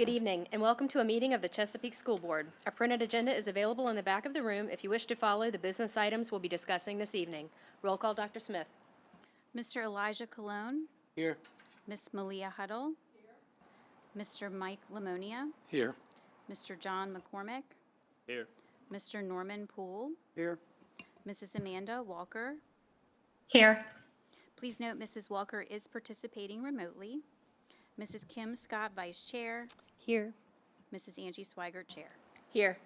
Good evening, and welcome to a meeting of the Chesapeake School Board. A printed agenda is available in the back of the room if you wish to follow the business items we'll be discussing this evening. Roll call, Dr. Smith. Mr. Elijah Colon. Here. Miss Malia Huddle. Mr. Mike Lamonia. Here. Mr. John McCormick. Here. Mr. Norman Poole. Here. Mrs. Amanda Walker. Here. Please note Mrs. Walker is participating remotely. Mrs. Kim Scott, Vice Chair. Here. Mrs. Angie Swigert, Chair. Here.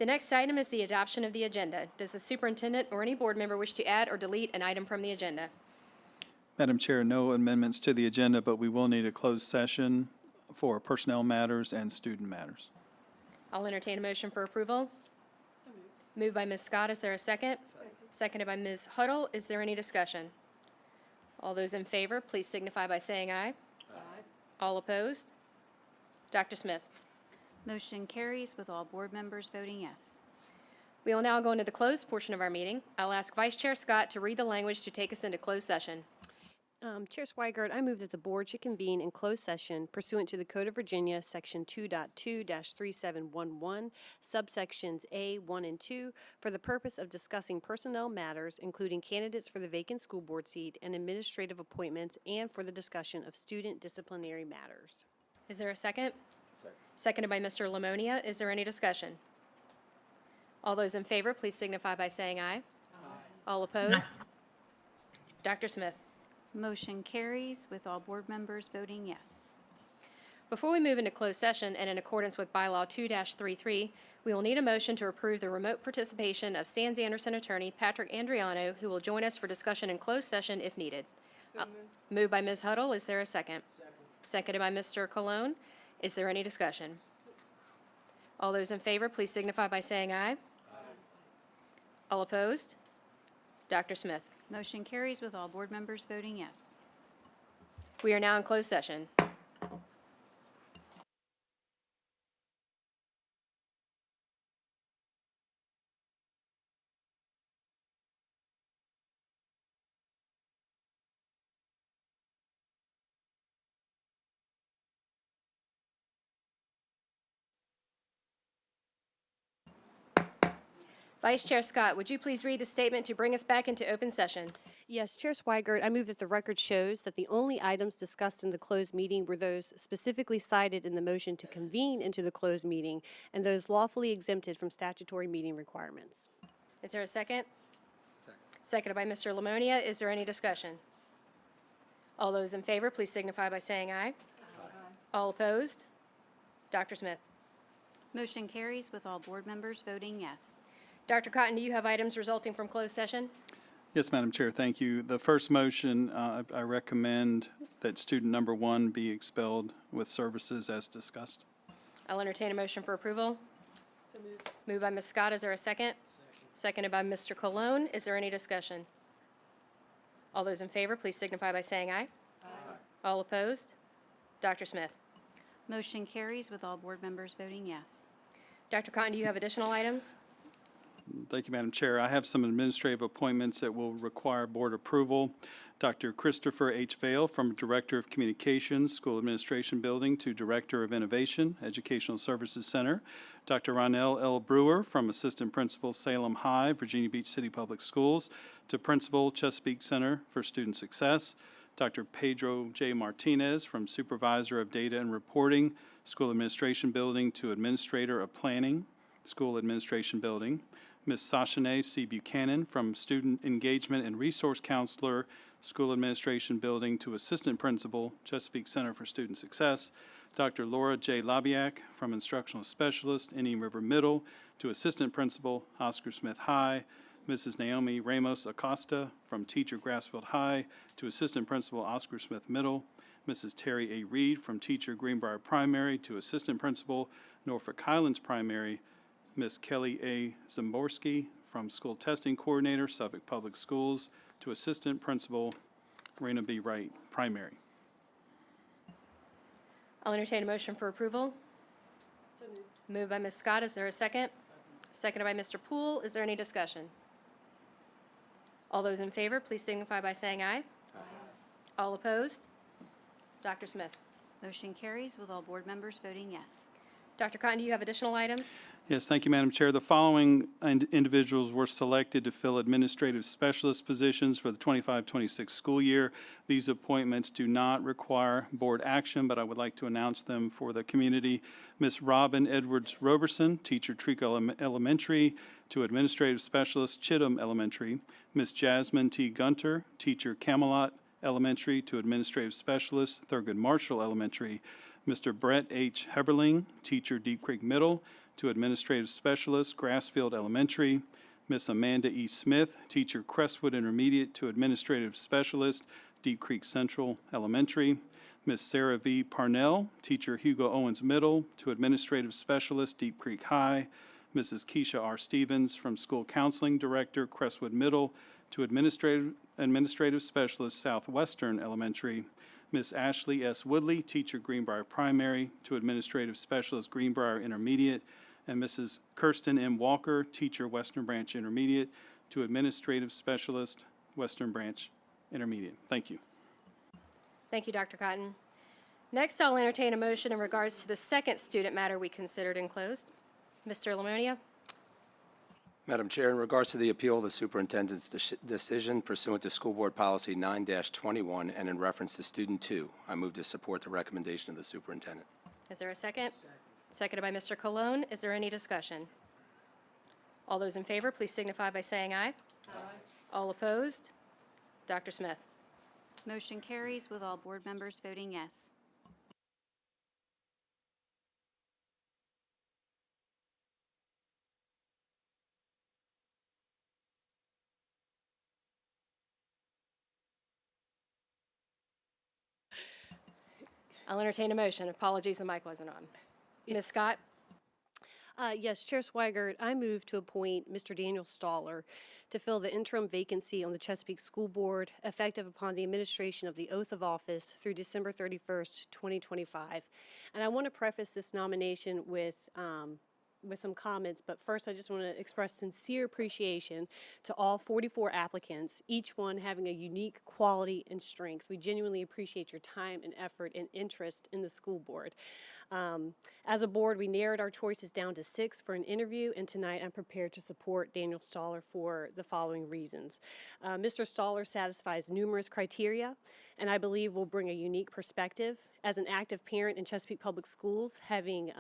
The next item is the adoption of the agenda. Does the superintendent or any board member wish to add or delete an item from the agenda? Madam Chair, no amendments to the agenda, but we will need a closed session for personnel matters and student matters. I'll entertain a motion for approval. Moved by Ms. Scott. Is there a second? Seconded by Ms. Huddle. Is there any discussion? All those in favor, please signify by saying aye. Aye. All opposed? Dr. Smith. Motion carries with all board members voting yes. We will now go into the closed portion of our meeting. I'll ask Vice Chair Scott to read the language to take us into closed session. Chair Swigert, I move that the board should convene in closed session pursuant to the Code of Virginia, Section 2.2-3711, subsections A, 1, and 2, for the purpose of discussing personnel matters, including candidates for the vacant school board seat and administrative appointments, and for the discussion of student disciplinary matters. Is there a second? Seconded by Mr. Lamonia. Is there any discussion? All those in favor, please signify by saying aye. Aye. All opposed? Dr. Smith. Motion carries with all board members voting yes. Before we move into closed session and in accordance with Bylaw 2-33, we will need a motion to approve the remote participation of Sands Anderson attorney Patrick Andriano, who will join us for discussion in closed session if needed. Moved by Ms. Huddle. Is there a second? Seconded by Mr. Colon. Is there any discussion? All those in favor, please signify by saying aye. Aye. All opposed? Dr. Smith. Motion carries with all board members voting yes. We are now in closed session. Vice Chair Scott, would you please read the statement to bring us back into open session? Yes, Chair Swigert, I move that the record shows that the only items discussed in the closed meeting were those specifically cited in the motion to convene into the closed meeting and those lawfully exempted from statutory meeting requirements. Is there a second? Seconded by Mr. Lamonia. Is there any discussion? All those in favor, please signify by saying aye. Aye. All opposed? Dr. Smith. Motion carries with all board members voting yes. Dr. Cotton, do you have items resulting from closed session? Yes, Madam Chair, thank you. The first motion, I recommend that student number 1 be expelled with services as discussed. I'll entertain a motion for approval. Moved by Ms. Scott. Is there a second? Seconded by Mr. Colon. Is there any discussion? All those in favor, please signify by saying aye. Aye. All opposed? Dr. Smith. Motion carries with all board members voting yes. Dr. Cotton, do you have additional items? Thank you, Madam Chair. I have some administrative appointments that will require board approval. Dr. Christopher H. Vale from Director of Communications, School Administration Building, to Director of Innovation, Educational Services Center. Dr. Ronell L. Brewer from Assistant Principal, Salem High, Virginia Beach City Public Schools, to Principal, Chesapeake Center for Student Success. Dr. Pedro J. Martinez from Supervisor of Data and Reporting, School Administration Building, to Administrator of Planning, School Administration Building. Ms. Sashane C. Buchanan from Student Engagement and Resource Counselor, School Administration Building, to Assistant Principal, Chesapeake Center for Student Success. Dr. Laura J. Labiak from Instructional Specialist, Indian River Middle, to Assistant Principal, Oscar Smith High. Mrs. Naomi Ramos Acosta from Teacher, Grassfield High, to Assistant Principal, Oscar Smith Middle. Mrs. Terry A. Reed from Teacher, Greenbrier Primary, to Assistant Principal, Norfolk Highlands Primary. Ms. Kelly A. Zamborski from School Testing Coordinator, Suffolk Public Schools, to Assistant Principal, Rena B. Wright, Primary. I'll entertain a motion for approval. Moved by Ms. Scott. Is there a second? Seconded by Mr. Poole. Is there any discussion? All those in favor, please signify by saying aye. Aye. All opposed? Dr. Smith. Motion carries with all board members voting yes. Dr. Cotton, do you have additional items? Yes, thank you, Madam Chair. The following individuals were selected to fill administrative specialist positions for the 25-26 school year. These appointments do not require board action, but I would like to announce them for the community. Ms. Robin Edwards Roberson, teacher Trico Elementary, to administrative specialist Chittum Elementary. Ms. Jasmine T. Gunter, teacher Camelot Elementary, to administrative specialist Thurgood Marshall Elementary. Mr. Brett H. Heberling, teacher Deep Creek Middle, to administrative specialist Grassfield Elementary. Miss Amanda E. Smith, teacher Crestwood Intermediate, to administrative specialist Deep Creek Central Elementary. Miss Sarah V. Parnell, teacher Hugo Owens Middle, to administrative specialist Deep Creek High. Mrs. Keisha R. Stevens, from school counseling director Crestwood Middle, to administrative specialist Southwestern Elementary. Miss Ashley S. Woodley, teacher Greenbrier Primary, to administrative specialist Greenbrier Intermediate. And Mrs. Kirsten M. Walker, teacher Western Branch Intermediate, to administrative specialist Western Branch Intermediate. Thank you. Thank you, Dr. Cotton. Next, I'll entertain a motion in regards to the second student matter we considered and closed. Mr. Lamonia? Madam Chair, in regards to the appeal of the superintendent's decision pursuant to School Board Policy 9-21 and in reference to Student 2, I move to support the recommendation of the superintendent. Is there a second? Seconded by Mr. Cologne. Is there any discussion? All those in favor, please signify by saying aye. Aye. All opposed? Dr. Smith? Motion carries with all board members voting yes. I'll entertain a motion. Apologies, the mic wasn't on. Ms. Scott? Yes, Chair Swigert, I move to appoint Mr. Daniel Staller to fill the interim vacancy on the Chesapeake School Board effective upon the administration of the oath of office through December 31st, 2025. And I want to preface this nomination with some comments, but first I just want to express sincere appreciation to all 44 applicants, each one having a unique quality and strength. We genuinely appreciate your time and effort and interest in the school board. As a board, we narrowed our choices down to 6 for an interview, and tonight I'm prepared to support Daniel Staller for the following reasons. Mr. Staller satisfies numerous criteria, and I believe will bring a unique perspective. As an active parent in Chesapeake Public Schools, having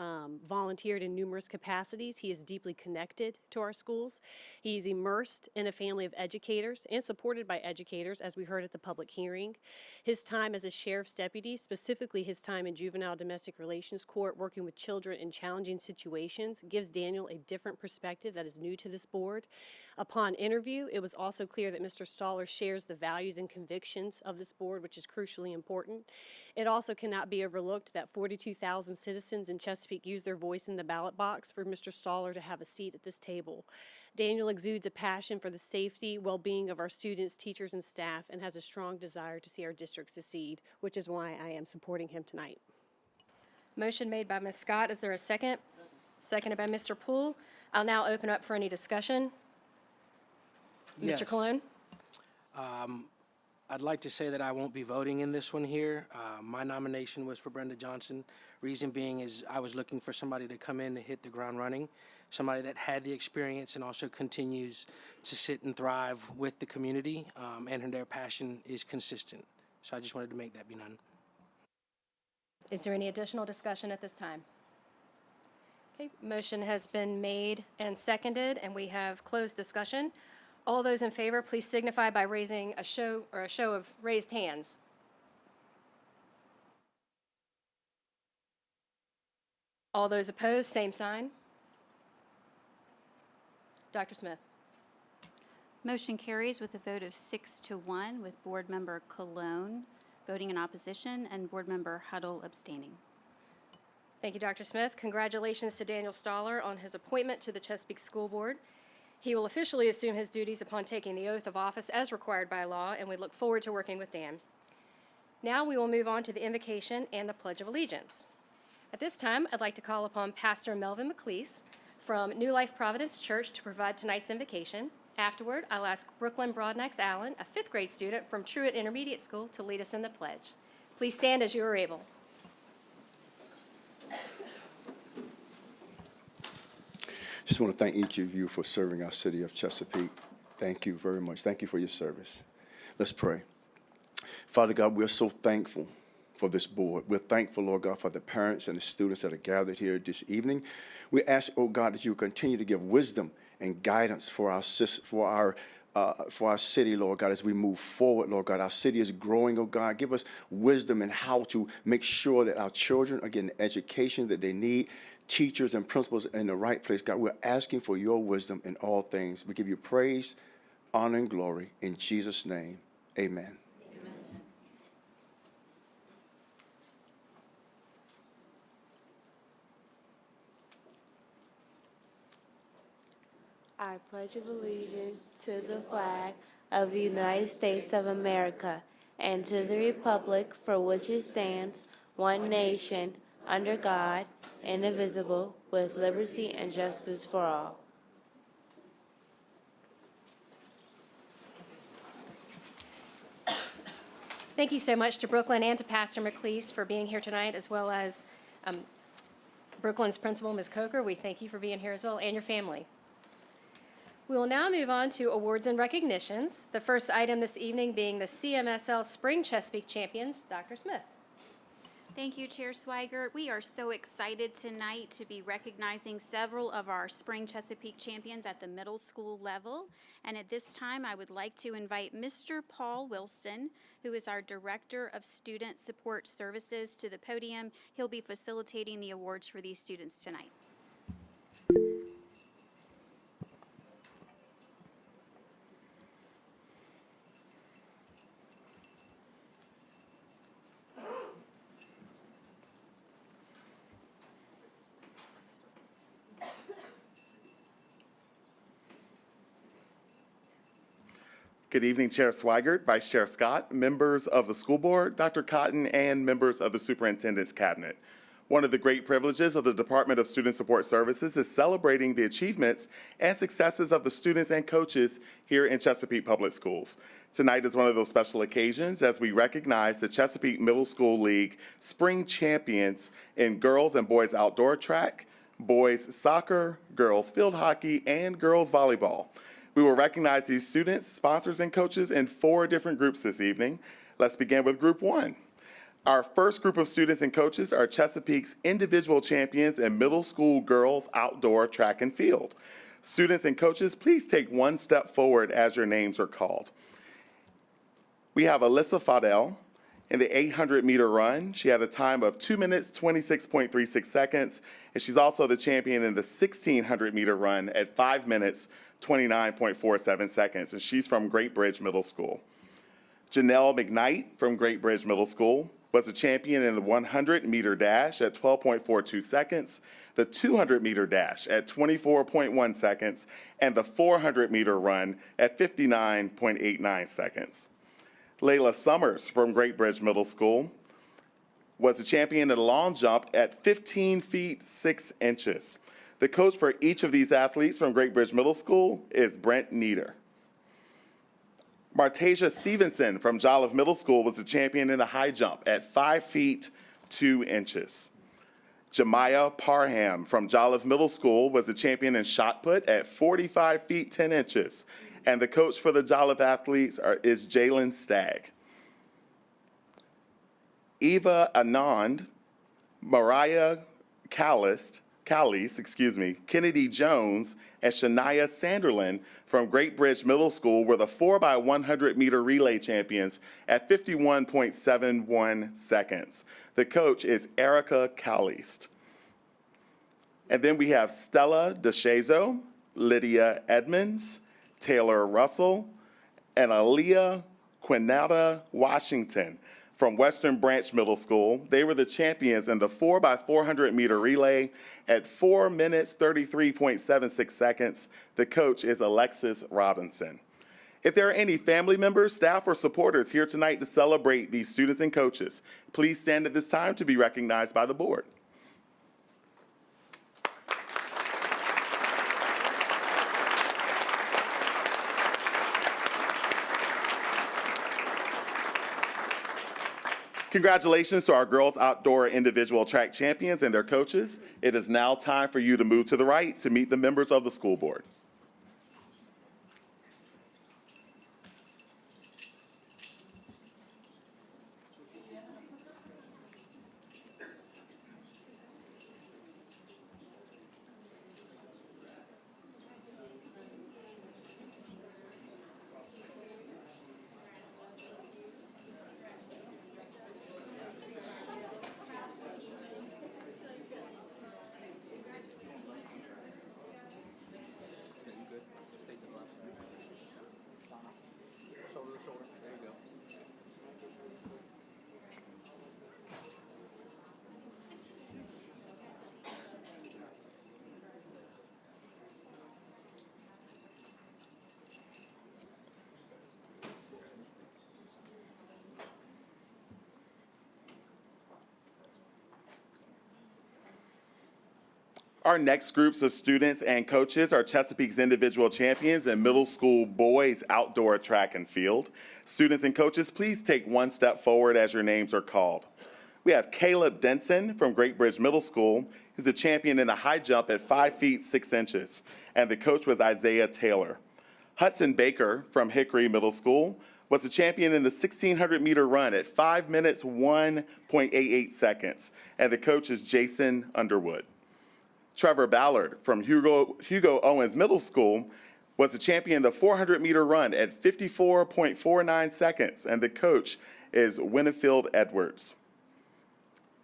volunteered in numerous capacities, he is deeply connected to our schools. He's immersed in a family of educators and supported by educators, as we heard at the public hearing. His time as a sheriff's deputy, specifically his time in juvenile domestic relations court working with children in challenging situations, gives Daniel a different perspective that is new to this board. Upon interview, it was also clear that Mr. Staller shares the values and convictions of this board, which is crucially important. It also cannot be overlooked that 42,000 citizens in Chesapeake use their voice in the ballot box for Mr. Staller to have a seat at this table. Daniel exudes a passion for the safety, well-being of our students, teachers, and staff, and has a strong desire to see our district succeed, which is why I am supporting him tonight. Motion made by Ms. Scott. Is there a second? Seconded by Mr. Poole. I'll now open up for any discussion. Yes. Mr. Cologne? I'd like to say that I won't be voting in this one here. My nomination was for Brenda Johnson. Reason being is I was looking for somebody to come in to hit the ground running, somebody that had the experience and also continues to sit and thrive with the community, and their passion is consistent. So I just wanted to make that be known. Is there any additional discussion at this time? Okay, motion has been made and seconded, and we have closed discussion. All those in favor, please signify by raising a show of raised hands. All those opposed, same sign. Dr. Smith? Motion carries with a vote of 6-1, with Board Member Cologne voting in opposition and Board Member Huddle abstaining. Thank you, Dr. Smith. Congratulations to Daniel Staller on his appointment to the Chesapeake School Board. He will officially assume his duties upon taking the oath of office as required by law, and we look forward to working with Dan. Now we will move on to the invocation and the Pledge of Allegiance. At this time, I'd like to call upon Pastor Melvin McLeese from New Life Providence Church to provide tonight's invocation. Afterward, I'll ask Brooklyn Broadnax Allen, a 5th grade student from Truett Intermediate School, to lead us in the pledge. Please stand as you are able. just want to thank each of you for serving our city of Chesapeake. Thank you very much. Thank you for your service. Let's pray. Father God, we're so thankful for this board. We're thankful, Lord God, for the parents and the students that are gathered here this evening. We ask, oh God, that you continue to give wisdom and guidance for our city, Lord God, as we move forward, Lord God. Our city is growing, oh God. Give us wisdom in how to make sure that our children are getting the education that they need, teachers and principals in the right place. God, we're asking for your wisdom in all things. We give you praise, honor, and glory. In Jesus' name, amen. I pledge allegiance to the flag of the United States of America and to the republic for which it stands, one nation, under God, indivisible, with liberty and justice for all. Thank you so much to Brooklyn and to Pastor McLeese for being here tonight, as well as Brooklyn's principal, Ms. Coker. We thank you for being here as well, and your family. We will now move on to awards and recognitions. The first item this evening being the CMSL Spring Chesapeake Champions. Dr. Smith. Thank you, Chair Swigert. We are so excited tonight to be recognizing several of our Spring Chesapeake champions at the middle school level. And at this time, I would like to invite Mr. Paul Wilson, who is our Director of Student Support Services, to the podium. He'll be facilitating the awards for these students tonight. Good evening, Chair Swigert, Vice Chair Scott, members of the school board, Dr. Cotton, and members of the superintendent's cabinet. One of the great privileges of the Department of Student Support Services is celebrating the achievements and successes of the students and coaches here in Chesapeake Public Schools. Tonight is one of those special occasions as we recognize the Chesapeake Middle School League Spring Champions in girls and boys outdoor track, boys soccer, girls field hockey, and girls volleyball. We will recognize these students, sponsors, and coaches in 4 different groups this evening. Let's begin with Group 1. Our first group of students and coaches are Chesapeake's individual champions in middle school girls outdoor track and field. Students and coaches, please take one step forward as your names are called. We have Alyssa Fadel in the 800-meter run. She had a time of 2 minutes, 26.36 seconds, and she's also the champion in the 1,600-meter run at 5 minutes, 29.47 seconds, and she's from Great Bridge Middle School. Janelle McKnight from Great Bridge Middle School was a champion in the 100-meter dash at 12.42 seconds, the 200-meter dash at 24.1 seconds, and the 400-meter run at 59.89 seconds. Layla Summers from Great Bridge Middle School was a champion in the long jump at 15 feet 6 inches. The coach for each of these athletes from Great Bridge Middle School is Brent Nieder. Martasia Stevenson from Jolliffe Middle School was the champion in the high jump at 5 feet 2 inches. Jemiah Parham from Jolliffe Middle School was the champion in shot put at 45 feet 10 inches. And the coach for the Jolliffe athletes is Jalen Stagg. Eva Anand, Mariah Callis, Kennedy Jones, and Shania Sanderlin from Great Bridge Middle School were the 4x100-meter relay champions at 51.71 seconds. The coach is Erica Caliste. And then we have Stella DeShazo, Lydia Edmonds, Taylor Russell, and Aaliyah Quinata Washington from Western Branch Middle School. They were the champions in the 4x400-meter relay at 4 minutes, 33.76 seconds. The coach is Alexis Robinson. If there are any family members, staff, or supporters here tonight to celebrate these students and coaches, please stand at this time to be recognized by the board. Congratulations to our girls outdoor individual track champions and their coaches. It is now time for you to move to the right to meet the members of the school board. Our next groups of students and coaches are Chesapeake's individual champions in middle school boys outdoor track and field. Students and coaches, please take one step forward as your names are called. We have Caleb Denson from Great Bridge Middle School. He's the champion in the high jump at 5 feet 6 inches, and the coach was Isaiah Taylor. Hudson Baker from Hickory Middle School was the champion in the 1,600-meter run at 5 minutes 1.88 seconds, and the coach is Jason Underwood. Trevor Ballard from Hugo Owens Middle School was the champion in the 400-meter run at 54.49 seconds, and the coach is Winfield Edwards.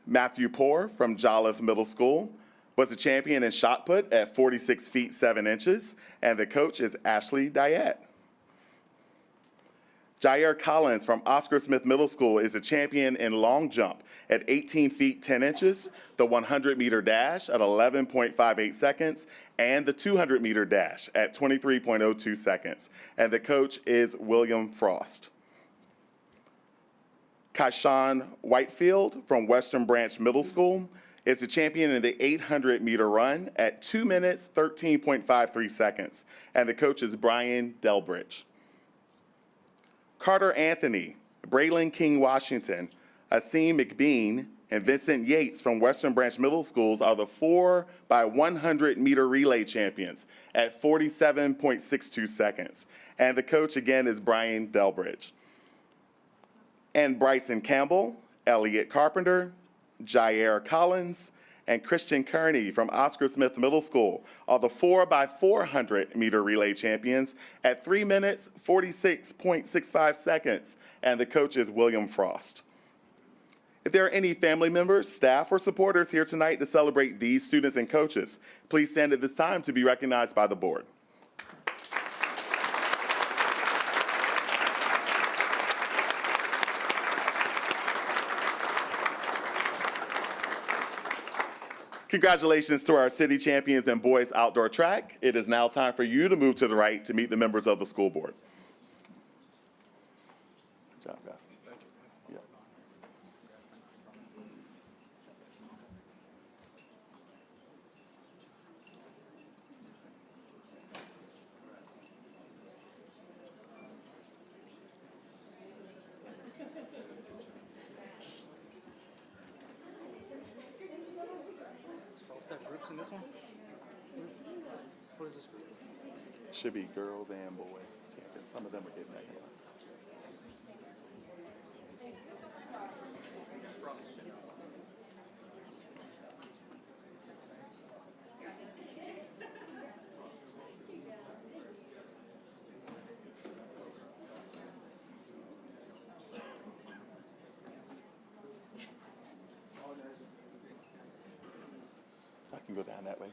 Matthew Poore from Jolliffe Middle School was the champion in shot put at 46 feet 7 inches, and the coach is Ashley Dyett. Jair Collins from Oscar Smith Middle School is a champion in long jump at 18 feet 10 inches, the 100-meter dash at 11.58 seconds, and the 200-meter dash at 23.02 seconds. And the coach is William Frost. Kaishan Whitefield from Western Branch Middle School is the champion in the 800-meter run at 2 minutes 13.53 seconds. And the coach is Brian Delbridge. Carter Anthony, Braylon King Washington, Asim McBean, and Vincent Yates from Western Branch Middle Schools are the 4x100-meter relay champions at 47.62 seconds. And the coach again is Brian Delbridge. And Bryson Campbell, Elliot Carpenter, Jair Collins, and Christian Kearney from Oscar Smith Middle School are the 4x400-meter relay champions at 3 minutes 46.65 seconds, and the coach is William Frost. If there are any family members, staff, or supporters here tonight to celebrate these students and coaches, please stand at this time to be recognized by the board. Congratulations to our city champions in boys outdoor track. It is now time for you to move to the right to meet the members of the school board. Good job, guys. Thank you. Yeah. Groups in this one? What is this group? Should be girls and boys. Some of them are getting that here. I can go down that way.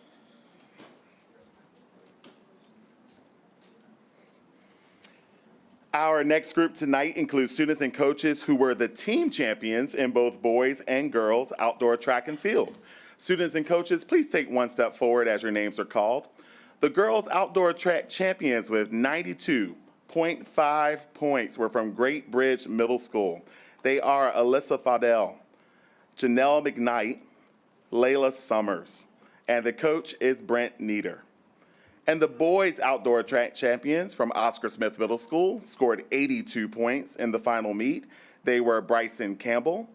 Our next group tonight includes students and coaches who were the team champions in both boys and girls outdoor track and field. Students and coaches, please take one step forward as your names are called. The girls outdoor track champions with 92.5 points were from Great Bridge Middle School. They are Alyssa Fadell, Janelle McKnight, Layla Summers, and the coach is Brent Nieder. And the boys outdoor track champions from Oscar Smith Middle School scored 82 points in the final meet. They were Bryson Campbell,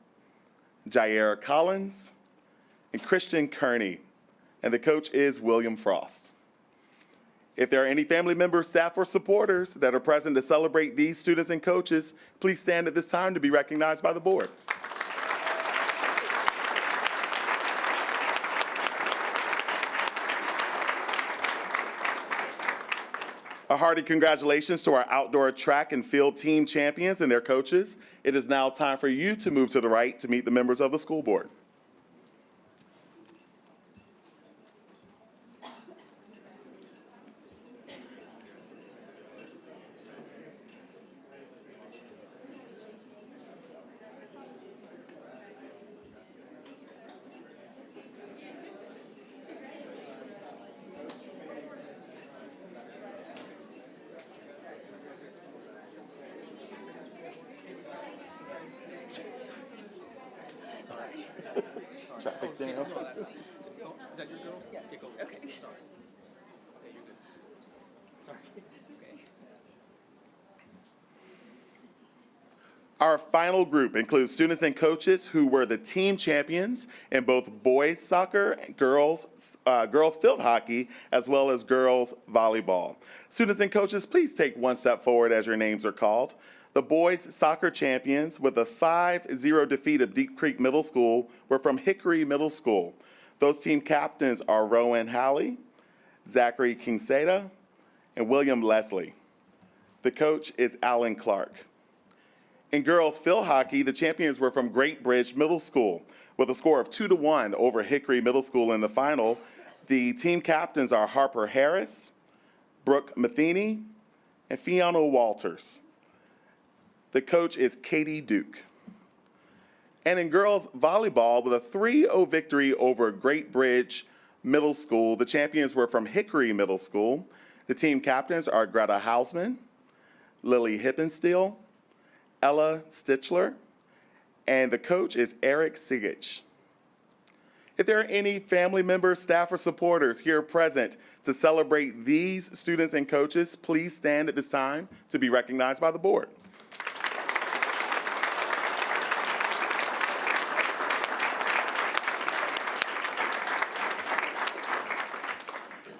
Jair Collins, and Christian Kearney. And the coach is William Frost. If there are any family members, staff, or supporters that are present to celebrate these students and coaches, please stand at this time to be recognized by the board. A hearty congratulations to our outdoor track and field team champions and their coaches. It is now time for you to move to the right to meet the members of the school board. Traffic jam. Our final group includes students and coaches who were the team champions in both boys soccer, girls field hockey, as well as girls volleyball. Students and coaches, please take one step forward as your names are called. The boys soccer champions with a 5-0 defeat of Deep Creek Middle School were from Hickory Middle School. Those team captains are Rowan Halley, Zachary Kingseda, and William Leslie. The coach is Alan Clark. In girls field hockey, the champions were from Great Bridge Middle School with a score of 2-1 over Hickory Middle School in the final. The team captains are Harper Harris, Brooke Matheny, and Fiona Walters. The coach is Katie Duke. And in girls volleyball, with a 3-0 victory over Great Bridge Middle School, the champions were from Hickory Middle School. The team captains are Greta Hausman, Lily Hippensteel, Ella Stichler, and the coach is Eric Sigich. If there are any family members, staff, or supporters here present to celebrate these students and coaches, please stand at this time to be recognized by the board.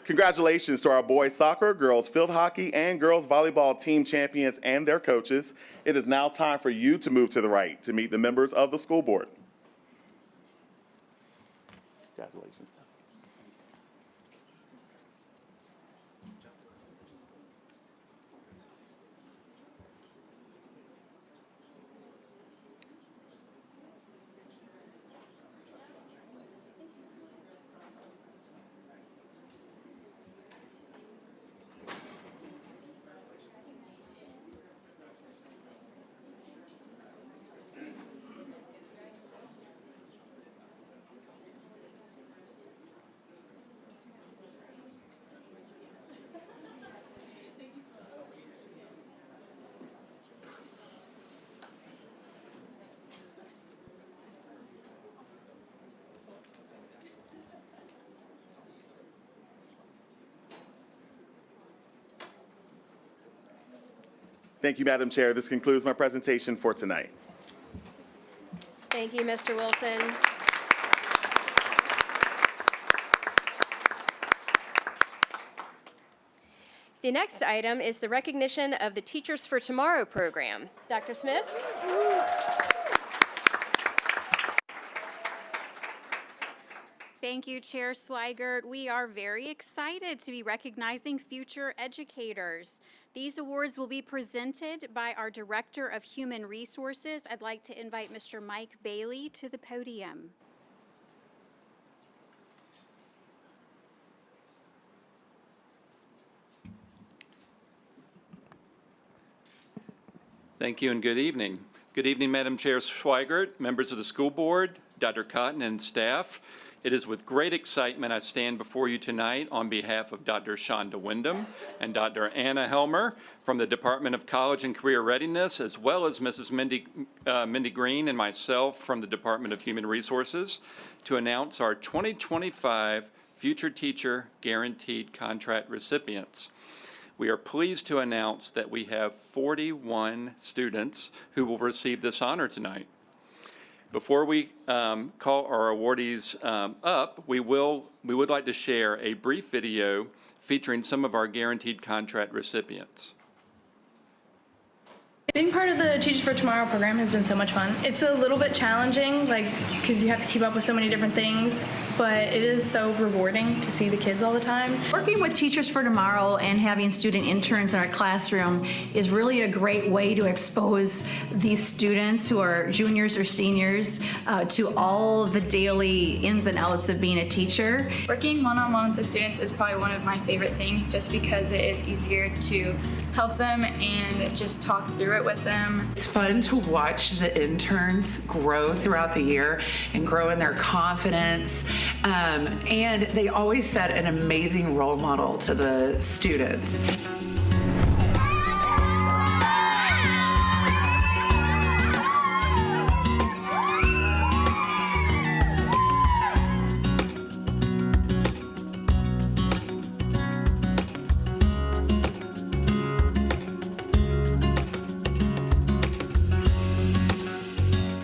Congratulations to our boys soccer, girls field hockey, and girls volleyball team champions and their coaches. It is now time for you to move to the right to meet the members of the school board. Congratulations. Thank you, Madam Chair. This concludes my presentation for tonight. Thank you, Mr. Wilson. The next item is the recognition of the Teachers for Tomorrow program. Dr. Smith? Thank you, Chair Swigert. We are very excited to be recognizing future educators. These awards will be presented by our Director of Human Resources. I'd like to invite Mr. Mike Bailey to the podium. Thank you and good evening. Good evening, Madam Chair Swigert, members of the school board, Dr. Cotton, and staff. It is with great excitement I stand before you tonight on behalf of Dr. Shonda Wyndham and Dr. Anna Helmer from the Department of College and Career Readiness, as well as Mrs. Mindy Green and myself from the Department of Human Resources, to announce our 2025 Future Teacher Guaranteed Contract recipients. We are pleased to announce that we have 41 students who will receive this honor tonight. Before we call our awardees up, we would like to share a brief video featuring some of our guaranteed contract recipients. Being part of the Teachers for Tomorrow program has been so much fun. It's a little bit challenging, because you have to keep up with so many different things, but it is so rewarding to see the kids all the time. Working with Teachers for Tomorrow and having student interns in our classroom is really a great way to expose these students who are juniors or seniors to all the daily ins and outs of being a teacher. Working one-on-one with the students is probably one of my favorite things, just because it is easier to help them and just talk through it with them. It's fun to watch the interns grow throughout the year and grow in their confidence. And they always set an amazing role model to the students.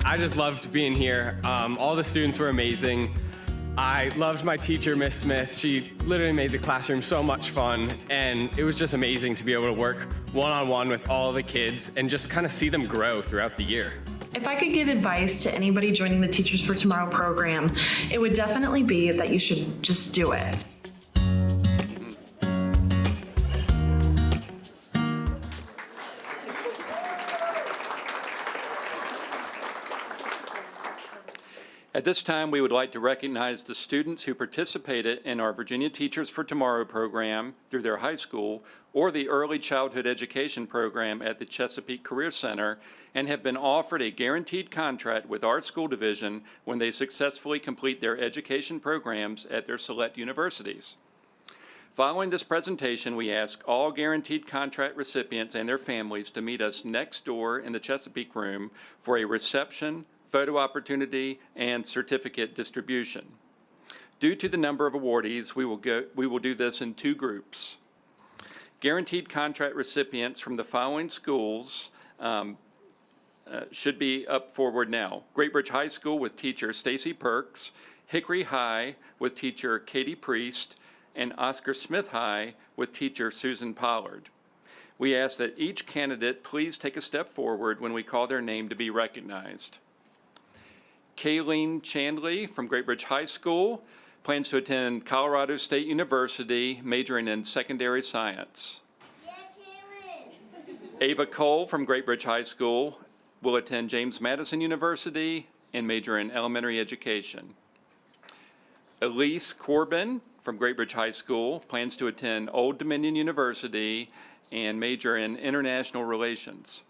I just loved being here. All the students were amazing. I loved my teacher, Miss Smith. She literally made the classroom so much fun, and it was just amazing to be able to work one-on-one with all the kids and just kind of see them grow throughout the year. If I could give advice to anybody joining the Teachers for Tomorrow program, it would definitely be that you should just do it. At this time, we would like to recognize the students who participated in our Virginia Teachers for Tomorrow program through their high school or the Early Childhood Education program at the Chesapeake Career Center and have been offered a guaranteed contract with our school division when they successfully complete their education programs at their select universities. Following this presentation, we ask all guaranteed contract recipients and their families to meet us next door in the Chesapeake Room for a reception, photo opportunity, and certificate distribution. Due to the number of awardees, we will do this in two groups. Guaranteed contract recipients from the following schools should be up forward now. Great Bridge High School with teacher Stacy Perks, Hickory High with teacher Katie Priest, and Oscar Smith High with teacher Susan Pollard. We ask that each candidate please take a step forward when we call their name to be recognized. Kayleen Chandley from Great Bridge High School plans to attend Colorado State University, majoring in secondary science. Yeah, Kayleen! Ava Cole from Great Bridge High School will attend James Madison University and major in elementary education. Elise Corbin from Great Bridge High School plans to attend Old Dominion University and major in international relations.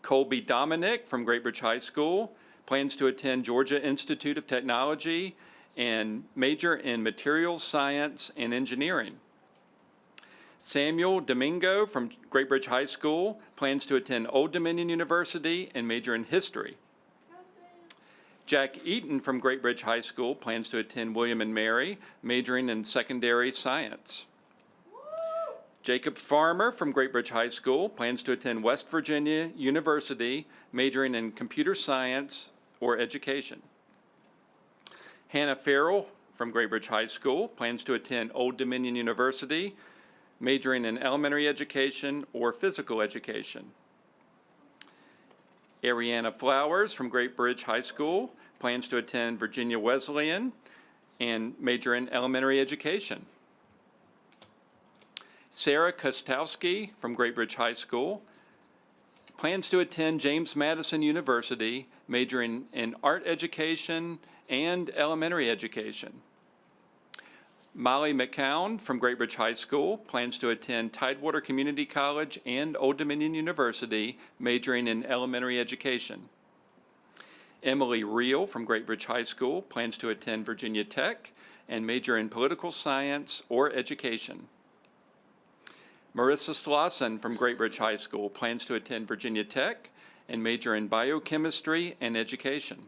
Colby Dominic from Great Bridge High School plans to attend Georgia Institute of Technology and major in materials science and engineering. Samuel Domingo from Great Bridge High School plans to attend Old Dominion University and major in history. Jack Eaton from Great Bridge High School plans to attend William and Mary, majoring in secondary science. Jacob Farmer from Great Bridge High School plans to attend West Virginia University, majoring in computer science or education. Hannah Farrell from Great Bridge High School plans to attend Old Dominion University, majoring in elementary education or physical education. Ariana Flowers from Great Bridge High School plans to attend Virginia Wesleyan and major in elementary education. Sarah Kostowski from Great Bridge High School plans to attend James Madison University, majoring in art education and elementary education. Molly McCown from Great Bridge High School plans to attend Tidewater Community College and Old Dominion University, majoring in elementary education. Emily Reel from Great Bridge High School plans to attend Virginia Tech and major in political science or education. Marissa Slauson from Great Bridge High School plans to attend Virginia Tech and major in biochemistry and education.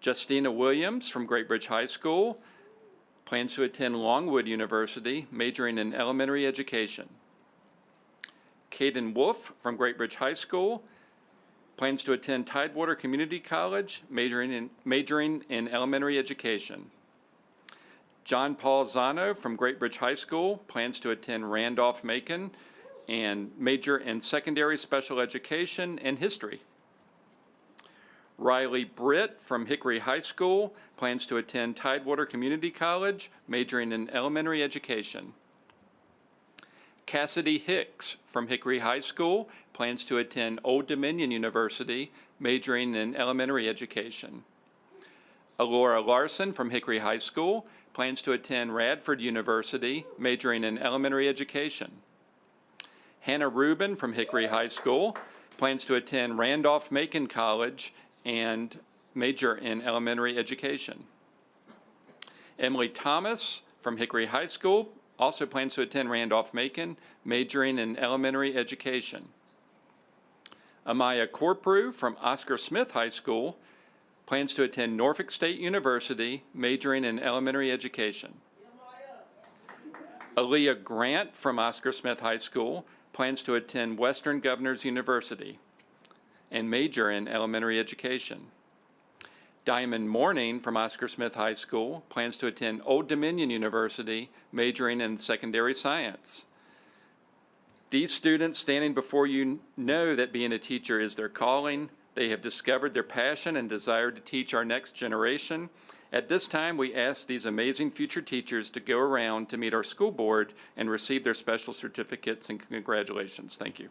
Justina Williams from Great Bridge High School plans to attend Longwood University, majoring in elementary education. Caden Wolf from Great Bridge High School plans to attend Tidewater Community College, majoring in elementary education. John Paul Zano from Great Bridge High School plans to attend Randolph-Macon and major in secondary special education and history. Riley Britt from Hickory High School plans to attend Tidewater Community College, majoring in elementary education. Cassidy Hicks from Hickory High School plans to attend Old Dominion University, majoring in elementary education. Alora Larson from Hickory High School plans to attend Radford University, majoring in elementary education. Hannah Rubin from Hickory High School plans to attend Randolph-Macon College and major in elementary education. Emily Thomas from Hickory High School also plans to attend Randolph-Macon, majoring in elementary education. Amaya Corprew from Oscar Smith High School plans to attend Norfolk State University, majoring in elementary education. Aaliyah Grant from Oscar Smith High School plans to attend Western Governors University and major in elementary education. Diamond Morning from Oscar Smith High School plans to attend Old Dominion University, majoring in secondary science. These students standing before you know that being a teacher is their calling. They have discovered their passion and desire to teach our next generation. At this time, we ask these amazing future teachers to go around to meet our school board and receive their special certificates and congratulations. Thank you.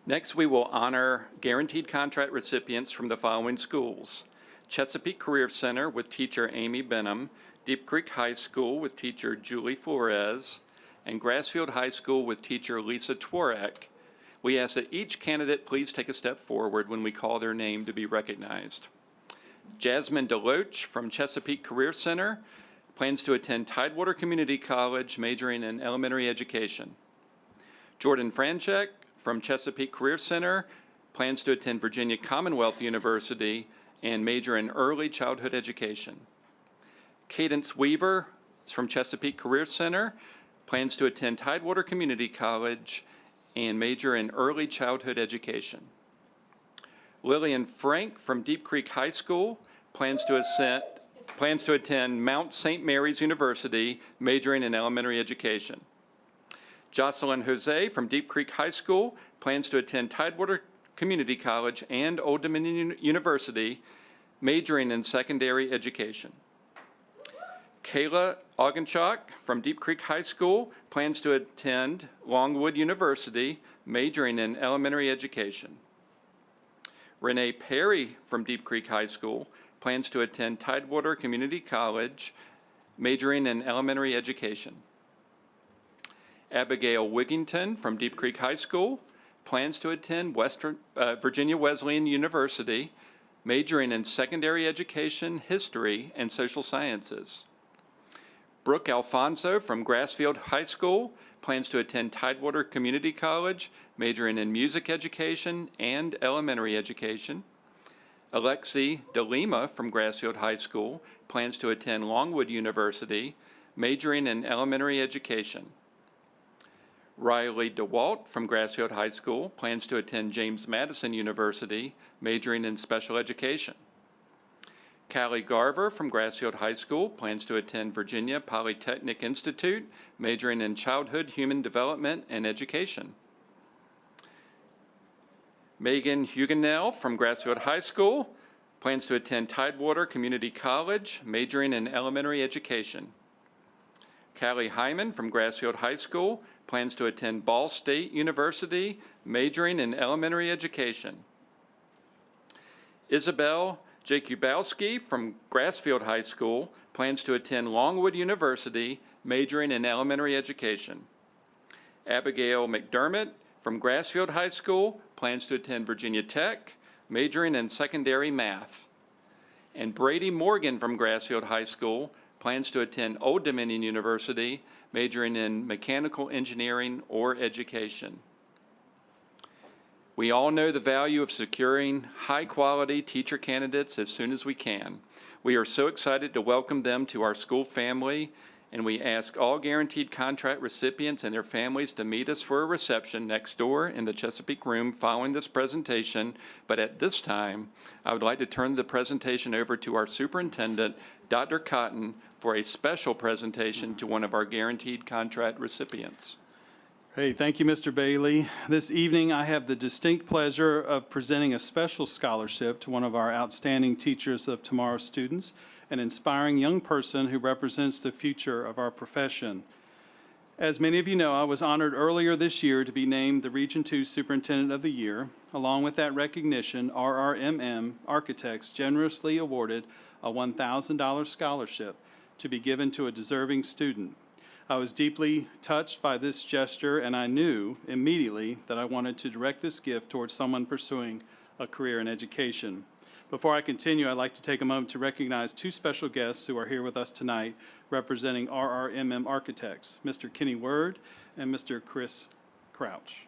Next, we will honor guaranteed contract recipients from the following schools: Chesapeake Career Center with teacher Amy Benham, Deep Creek High School with teacher Julie Flores, and Grassfield High School with teacher Lisa Tworek. We ask that each candidate please take a step forward when we call their name to be recognized. Jasmine Deloach from Chesapeake Career Center plans to attend Tidewater Community College, majoring in elementary education. Jordan Franchek from Chesapeake Career Center plans to attend Virginia Commonwealth University and major in early childhood education. Cadence Weaver from Chesapeake Career Center plans to attend Tidewater Community College and major in early childhood education. Lillian Frank from Deep Creek High School plans to attend Mount St. Mary's University, majoring in elementary education. Jocelyn Jose from Deep Creek High School plans to attend Tidewater Community College and Old Dominion University, majoring in secondary education. Kayla Augenchuk from Deep Creek High School plans to attend Longwood University, majoring in elementary education. Renee Perry from Deep Creek High School plans to attend Tidewater Community College majoring in elementary education. Abigail Wigington from Deep Creek High School plans to attend Virginia Wesleyan University, majoring in secondary education, history, and social sciences. Brooke Alfonso from Grassfield High School plans to attend Tidewater Community College, majoring in music education and elementary education. Alexi DeLima from Grassfield High School plans to attend Longwood University, majoring in elementary education. Riley DeWalt from Grassfield High School plans to attend James Madison University, majoring in special education. Callie Garver from Grassfield High School plans to attend Virginia Polytechnic Institute, majoring in childhood human development and education. Megan Huguenel from Grassfield High School plans to attend Tidewater Community College, majoring in elementary education. Callie Hyman from Grassfield High School plans to attend Ball State University, majoring in elementary education. Isabel Jakubowski from Grassfield High School plans to attend Longwood University, majoring in elementary education. Abigail McDermott from Grassfield High School plans to attend Virginia Tech, majoring in secondary math. And Brady Morgan from Grassfield High School plans to attend Old Dominion University, majoring in mechanical engineering or education. We all know the value of securing high-quality teacher candidates as soon as we can. We are so excited to welcome them to our school family, and we ask all guaranteed contract recipients and their families to meet us for a reception next door in the Chesapeake Room following this presentation. But at this time, I would like to turn the presentation over to our superintendent, Dr. Cotton, for a special presentation to one of our guaranteed contract recipients. Hey, thank you, Mr. Bailey. This evening, I have the distinct pleasure of presenting a special scholarship to one of our outstanding teachers of tomorrow's students, an inspiring young person who represents the future of our profession. As many of you know, I was honored earlier this year to be named the Region 2 Superintendent of the Year. Along with that recognition, RRMM Architects generously awarded a $1,000 scholarship to be given to a deserving student. I was deeply touched by this gesture, and I knew immediately that I wanted to direct this gift towards someone pursuing a career in education. Before I continue, I'd like to take a moment to recognize two special guests who are here with us tonight representing RRMM Architects, Mr. Kenny Word and Mr. Chris Crouch.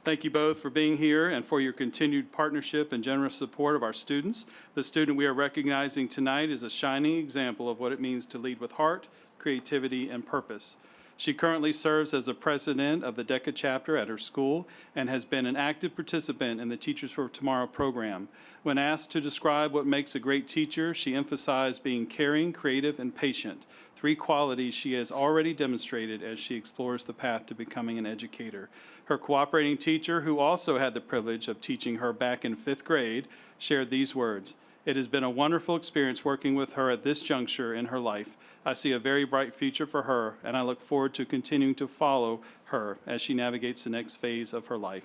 Thank you both for being here and for your continued partnership and generous support of our students. The student we are recognizing tonight is a shining example of what it means to lead with heart, creativity, and purpose. She currently serves as the president of the DECA chapter at her school and has been an active participant in the Teachers for Tomorrow program. When asked to describe what makes a great teacher, she emphasized being caring, creative, and patient, three qualities she has already demonstrated as she explores the path to becoming an educator. Her cooperating teacher, who also had the privilege of teaching her back in 5th grade, shared these words: "It has been a wonderful experience working with her at this juncture in her life. I see a very bright future for her, and I look forward to continuing to follow her as she navigates the next phase of her life."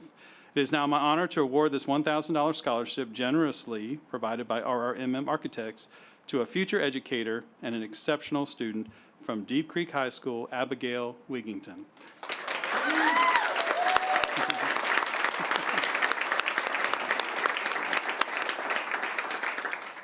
It is now my honor to award this $1,000 scholarship generously provided by RRMM Architects to a future educator and an exceptional student from Deep Creek High School, Abigail Wigington.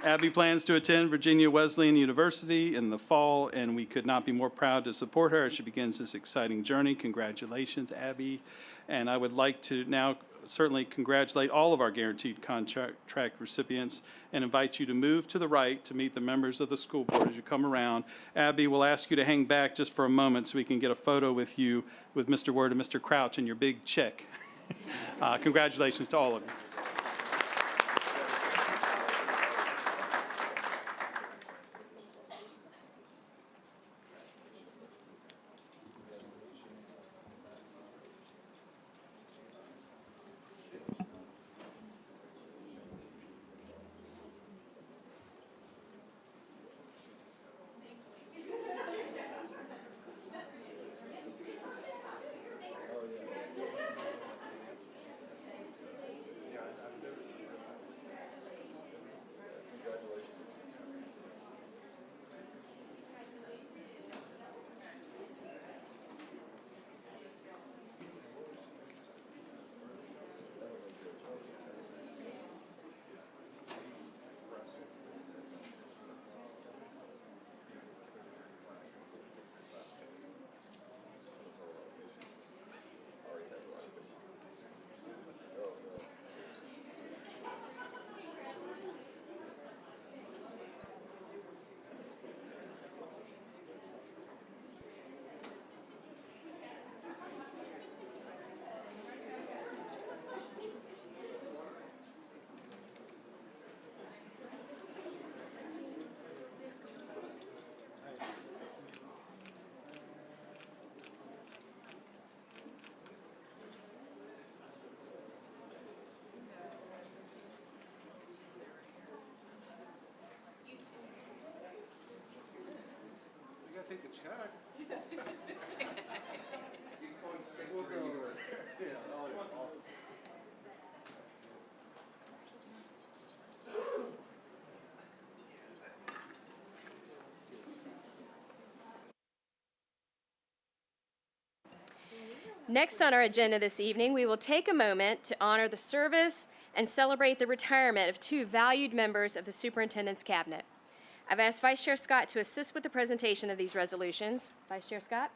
Abby plans to attend Virginia Wesleyan University in the fall, and we could not be more proud to support her as she begins this exciting journey. Congratulations, Abby. And I would like to now certainly congratulate all of our guaranteed contract recipients and invite you to move to the right to meet the members of the school board as you come around. Abby, we'll ask you to hang back just for a moment so we can get a photo with you with Mr. Word and Mr. Crouch and your big check. Congratulations to all of you. Next on our agenda this evening, we will take a moment to honor the service and celebrate the retirement of two valued members of the Superintendent's Cabinet. I've asked Vice Chair Scott to assist with the presentation of these resolutions. Vice Chair Scott?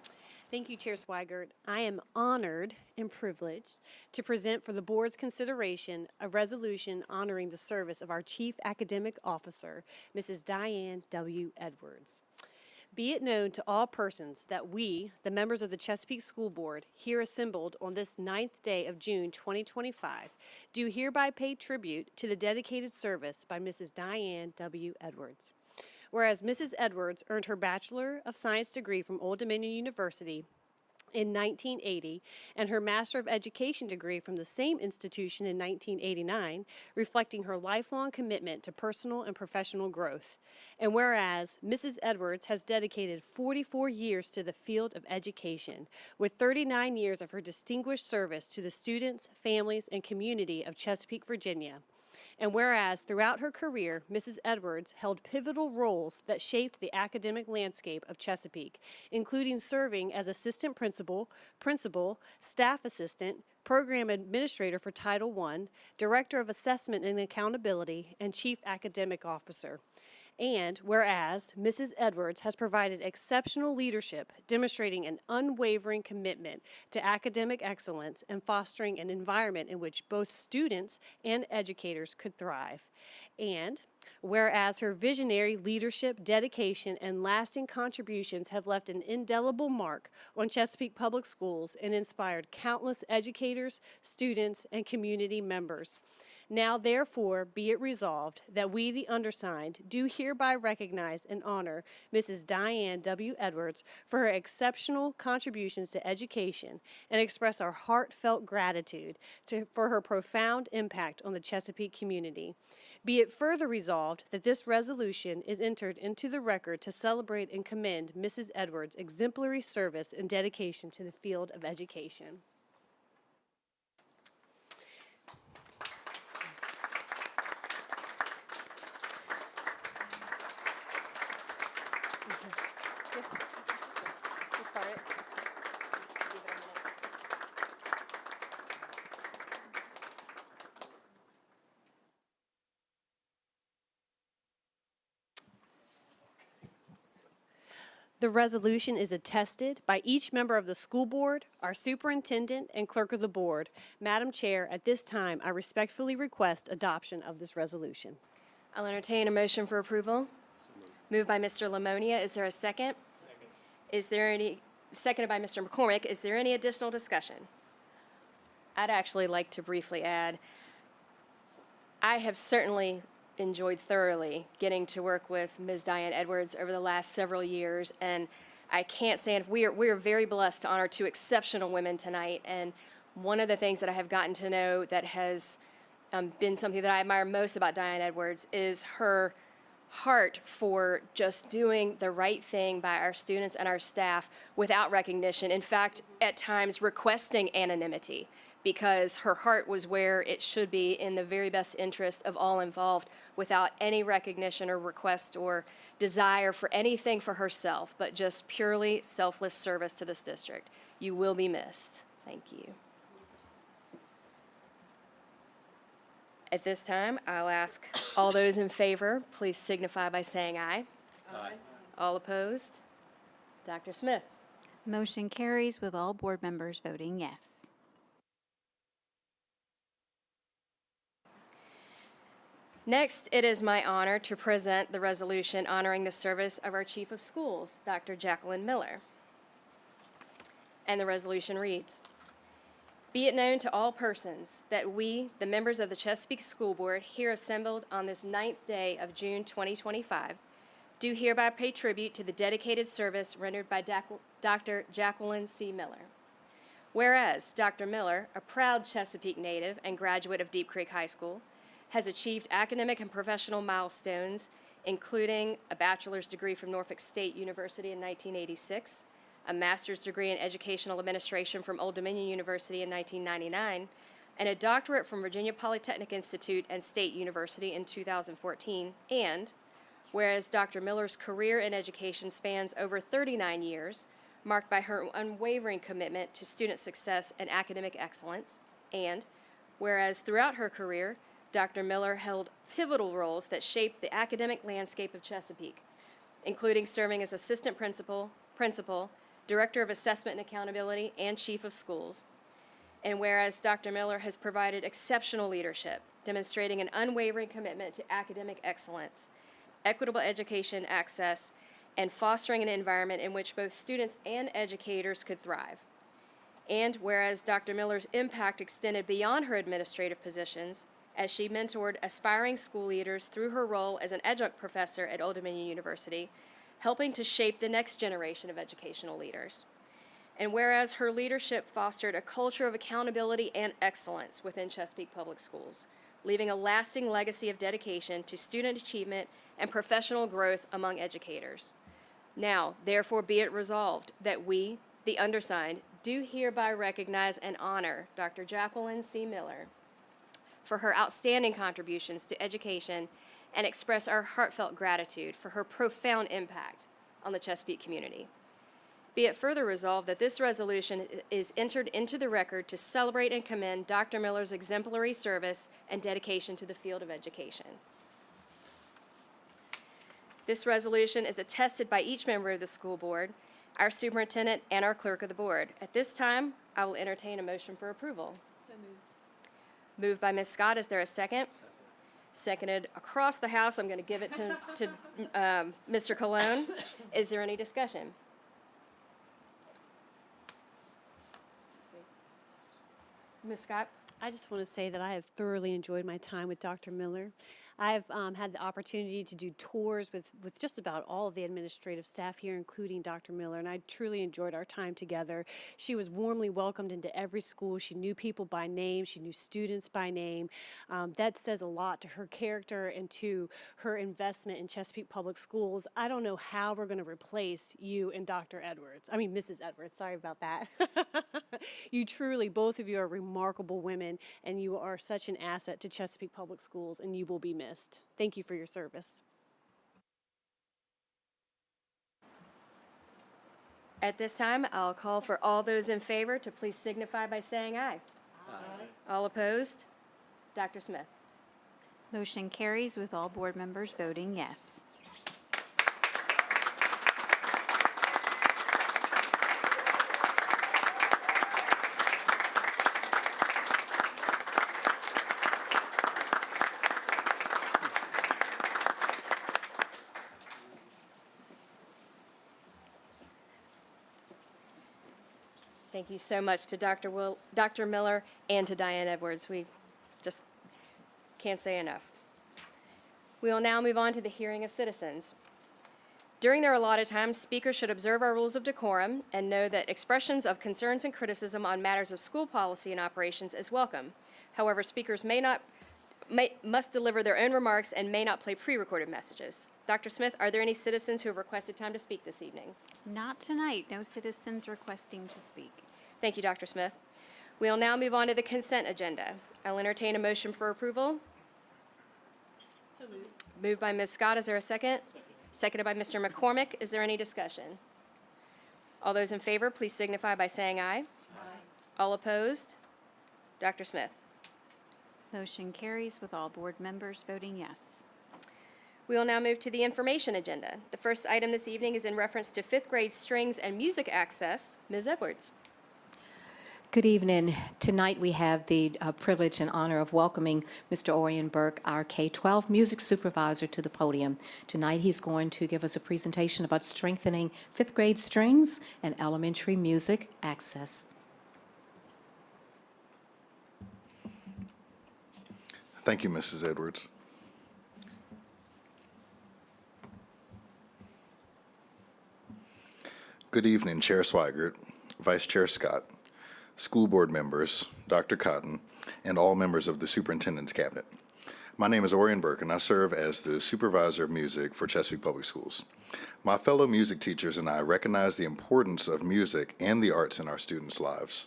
Thank you, Chair Swigert. I am honored and privileged to present for the board's consideration a resolution honoring the service of our Chief Academic Officer, Mrs. Diane W. Edwards. Be it known to all persons that we, the members of the Chesapeake School Board, here assembled on this 9th day of June 2025, do hereby pay tribute to the dedicated service by Mrs. Diane W. Edwards. Whereas Mrs. Edwards earned her Bachelor of Science degree from Old Dominion University in 1980 and her Master of Education degree from the same institution in 1989, reflecting her lifelong commitment to personal and professional growth. And whereas Mrs. Edwards has dedicated 44 years to the field of education, with 39 years of her distinguished service to the students, families, and community of Chesapeake, Virginia. And whereas throughout her career, Mrs. Edwards held pivotal roles that shaped the academic landscape of Chesapeake, including serving as assistant principal, staff assistant, program administrator for Title I, director of assessment and accountability, and chief academic officer. And whereas Mrs. Edwards has provided exceptional leadership, demonstrating an unwavering commitment to academic excellence and fostering an environment in which both students and educators could thrive. And whereas her visionary leadership, dedication, and lasting contributions have left an indelible mark on Chesapeake Public Schools and inspired countless educators, students, and community members. Now, therefore, be it resolved that we, the undersigned, do hereby recognize and honor Mrs. Diane W. Edwards for her exceptional contributions to education and express our heartfelt gratitude for her profound impact on the Chesapeake community. Be it further resolved that this resolution is entered into the record to celebrate and commend Mrs. Edwards' exemplary service and dedication to the field of education. The resolution is attested by each member of the school board, our superintendent, and clerk of the board. Madam Chair, at this time, I respectfully request adoption of this resolution. I'll entertain a motion for approval. Moved by Mr. Lamonia. Is there a second? Is there any, seconded by Mr. McCormick. Is there any additional discussion? I'd actually like to briefly add, I have certainly enjoyed thoroughly getting to work with Ms. Diane Edwards over the last several years, and I can't say enough. We are very blessed to honor two exceptional women tonight, and one of the things that I have gotten to know that has been something that I admire most about Diane Edwards is her heart for just doing the right thing by our students and our staff without recognition. In fact, at times requesting anonymity, because her heart was where it should be in the very best interest of all involved without any recognition or request or desire for anything for herself, but just purely selfless service to this district. You will be missed. Thank you. At this time, I'll ask all those in favor, please signify by saying aye. Aye. All opposed? Dr. Smith. Motion carries with all board members voting yes. Next, it is my honor to present the resolution honoring the service of our Chief of Schools, Dr. Jacqueline Miller. And the resolution reads, "Be it known to all persons that we, the members of the Chesapeake School Board, here assembled on this 9th day of June 2025, do hereby pay tribute to the dedicated service rendered by Dr. Jacqueline C. Miller. Whereas Dr. Miller, a proud Chesapeake native and graduate of Deep Creek High School, has achieved academic and professional milestones including a bachelor's degree from Norfolk State University in 1986, a master's degree in educational administration from Old Dominion University in 1999, and a doctorate from Virginia Polytechnic Institute and State University in 2014, and whereas Dr. Miller's career in education spans over 39 years, marked by her unwavering commitment to student success and academic excellence, and whereas throughout her career, Dr. Miller held pivotal roles that shaped the academic landscape of Chesapeake, including serving as assistant principal, director of assessment and accountability, and chief of schools. And whereas Dr. Miller has provided exceptional leadership, demonstrating an unwavering commitment to academic excellence, equitable education access, and fostering an environment in which both students and educators could thrive. And whereas Dr. Miller's impact extended beyond her administrative positions, as she mentored aspiring school leaders through her role as an adjunct professor at Old Dominion University, helping to shape the next generation of educational leaders. And whereas her leadership fostered a culture of accountability and excellence within Chesapeake Public Schools, leaving a lasting legacy of dedication to student achievement and professional growth among educators. Now, therefore, be it resolved that we, the undersigned, do hereby recognize and honor Dr. Jacqueline C. Miller for her outstanding contributions to education and express our heartfelt gratitude for her profound impact on the Chesapeake community. Be it further resolved that this resolution is entered into the record to celebrate and commend Dr. Miller's exemplary service and dedication to the field of education. This resolution is attested by each member of the school board, our superintendent, and our clerk of the board. At this time, I will entertain a motion for approval. So moved. Moved by Ms. Scott. Is there a second? Seconded across the House. I'm going to give it to Mr. Colon. Is there any discussion? Ms. Scott? I just want to say that I have thoroughly enjoyed my time with Dr. Miller. I've had the opportunity to do tours with just about all of the administrative staff here, including Dr. Miller, and I truly enjoyed our time together. She was warmly welcomed into every school. She knew people by name. She knew students by name. That says a lot to her character and to her investment in Chesapeake Public Schools. I don't know how we're going to replace you and Dr. Edwards. I mean, Mrs. Edwards. Sorry about that. You truly, both of you are remarkable women, and you are such an asset to Chesapeake Public Schools, and you will be missed. Thank you for your service. At this time, I'll call for all those in favor to please signify by saying aye. Aye. All opposed? Dr. Smith. Motion carries with all board members voting yes. Thank you so much to Dr. Miller and to Diane Edwards. We just can't say enough. We will now move on to the hearing of citizens. During their allotted time, speakers should observe our rules of decorum and know that expressions of concerns and criticism on matters of school policy and operations is welcome. However, speakers must deliver their own remarks and may not play pre-recorded messages. Dr. Smith, are there any citizens who have requested time to speak this evening? Not tonight. No citizens requesting to speak. Thank you, Dr. Smith. We'll now move on to the consent agenda. I'll entertain a motion for approval. So moved. Moved by Ms. Scott. Is there a second? Seconded by Mr. McCormick. Is there any discussion? All those in favor, please signify by saying aye. Aye. All opposed? Dr. Smith. Motion carries with all board members voting yes. We will now move to the information agenda. The first item this evening is in reference to fifth grade strings and music access. Ms. Edwards. Good evening. Tonight we have the privilege and honor of welcoming Mr. Orion Burke, our K-12 music supervisor, to the podium. Tonight he's going to give us a presentation about strengthening fifth grade strings and elementary music access. Thank you, Mrs. Edwards. Good evening, Chair Swigert, Vice Chair Scott, school board members, Dr. Cotton, and all members of the Superintendent's Cabinet. My name is Orion Burke, and I serve as the Supervisor of Music for Chesapeake Public Schools. My fellow music teachers and I recognize the importance of music and the arts in our students' lives.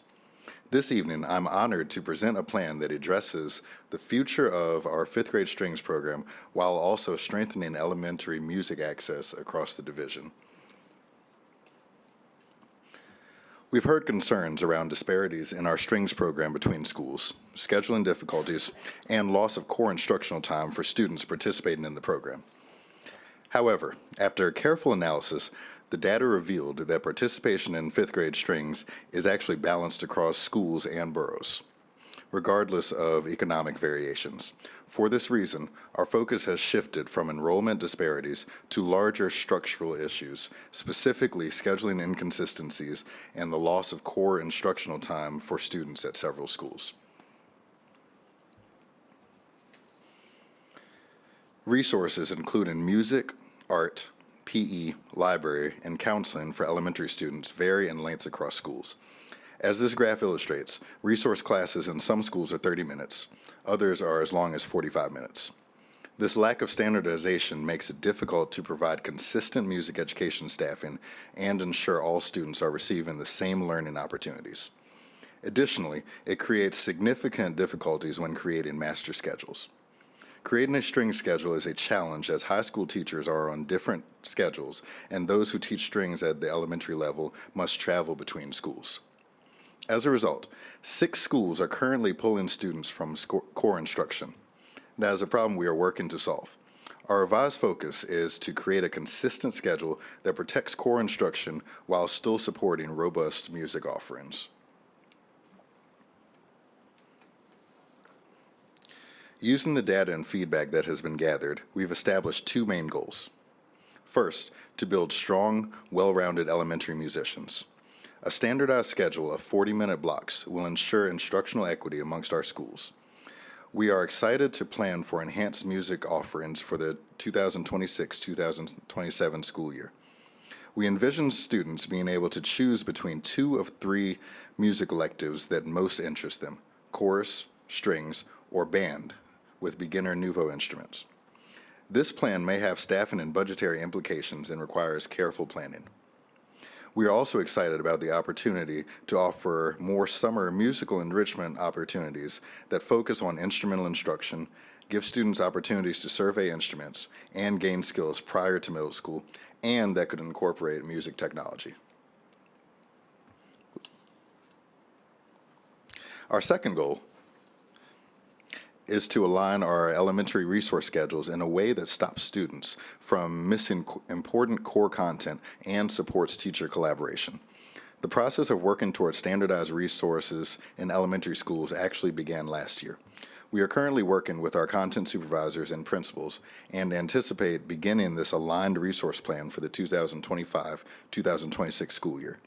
This evening, I'm honored to present a plan that addresses the future of our fifth grade strings program while also strengthening elementary music access across the division. We've heard concerns around disparities in our strings program between schools, scheduling difficulties, and loss of core instructional time for students participating in the program. However, after careful analysis, the data revealed that participation in fifth grade strings is actually balanced across schools and boroughs, regardless of economic variations. For this reason, our focus has shifted from enrollment disparities to larger structural issues, specifically scheduling inconsistencies and the loss of core instructional time for students at several schools. Resources including music, art, PE, library, and counseling for elementary students vary in lengths across schools. As this graph illustrates, resource classes in some schools are 30 minutes, others are as long as 45 minutes. This lack of standardization makes it difficult to provide consistent music education staffing and ensure all students are receiving the same learning opportunities. Additionally, it creates significant difficulties when creating master schedules. Creating a string schedule is a challenge as high school teachers are on different schedules and those who teach strings at the elementary level must travel between schools. As a result, 6 schools are currently pulling students from core instruction. That is a problem we are working to solve. Our revised focus is to create a consistent schedule that protects core instruction while still supporting robust music offerings. Using the data and feedback that has been gathered, we've established 2 main goals. First, to build strong, well-rounded elementary musicians. A standardized schedule of 40-minute blocks will ensure instructional equity amongst our schools. We are excited to plan for enhanced music offerings for the 2026-2027 school year. We envision students being able to choose between 2 of 3 music electives that most interest them: chorus, strings, or band, with beginner nouveau instruments. This plan may have staffing and budgetary implications and requires careful planning. We are also excited about the opportunity to offer more summer musical enrichment opportunities that focus on instrumental instruction, give students opportunities to survey instruments, and gain skills prior to middle school, and that could incorporate music technology. Our second goal is to align our elementary resource schedules in a way that stops students from missing important core content and supports teacher collaboration. The process of working towards standardized resources in elementary schools actually began last year. We are currently working with our content supervisors and principals and anticipate beginning this aligned resource plan for the 2025-2026 school year.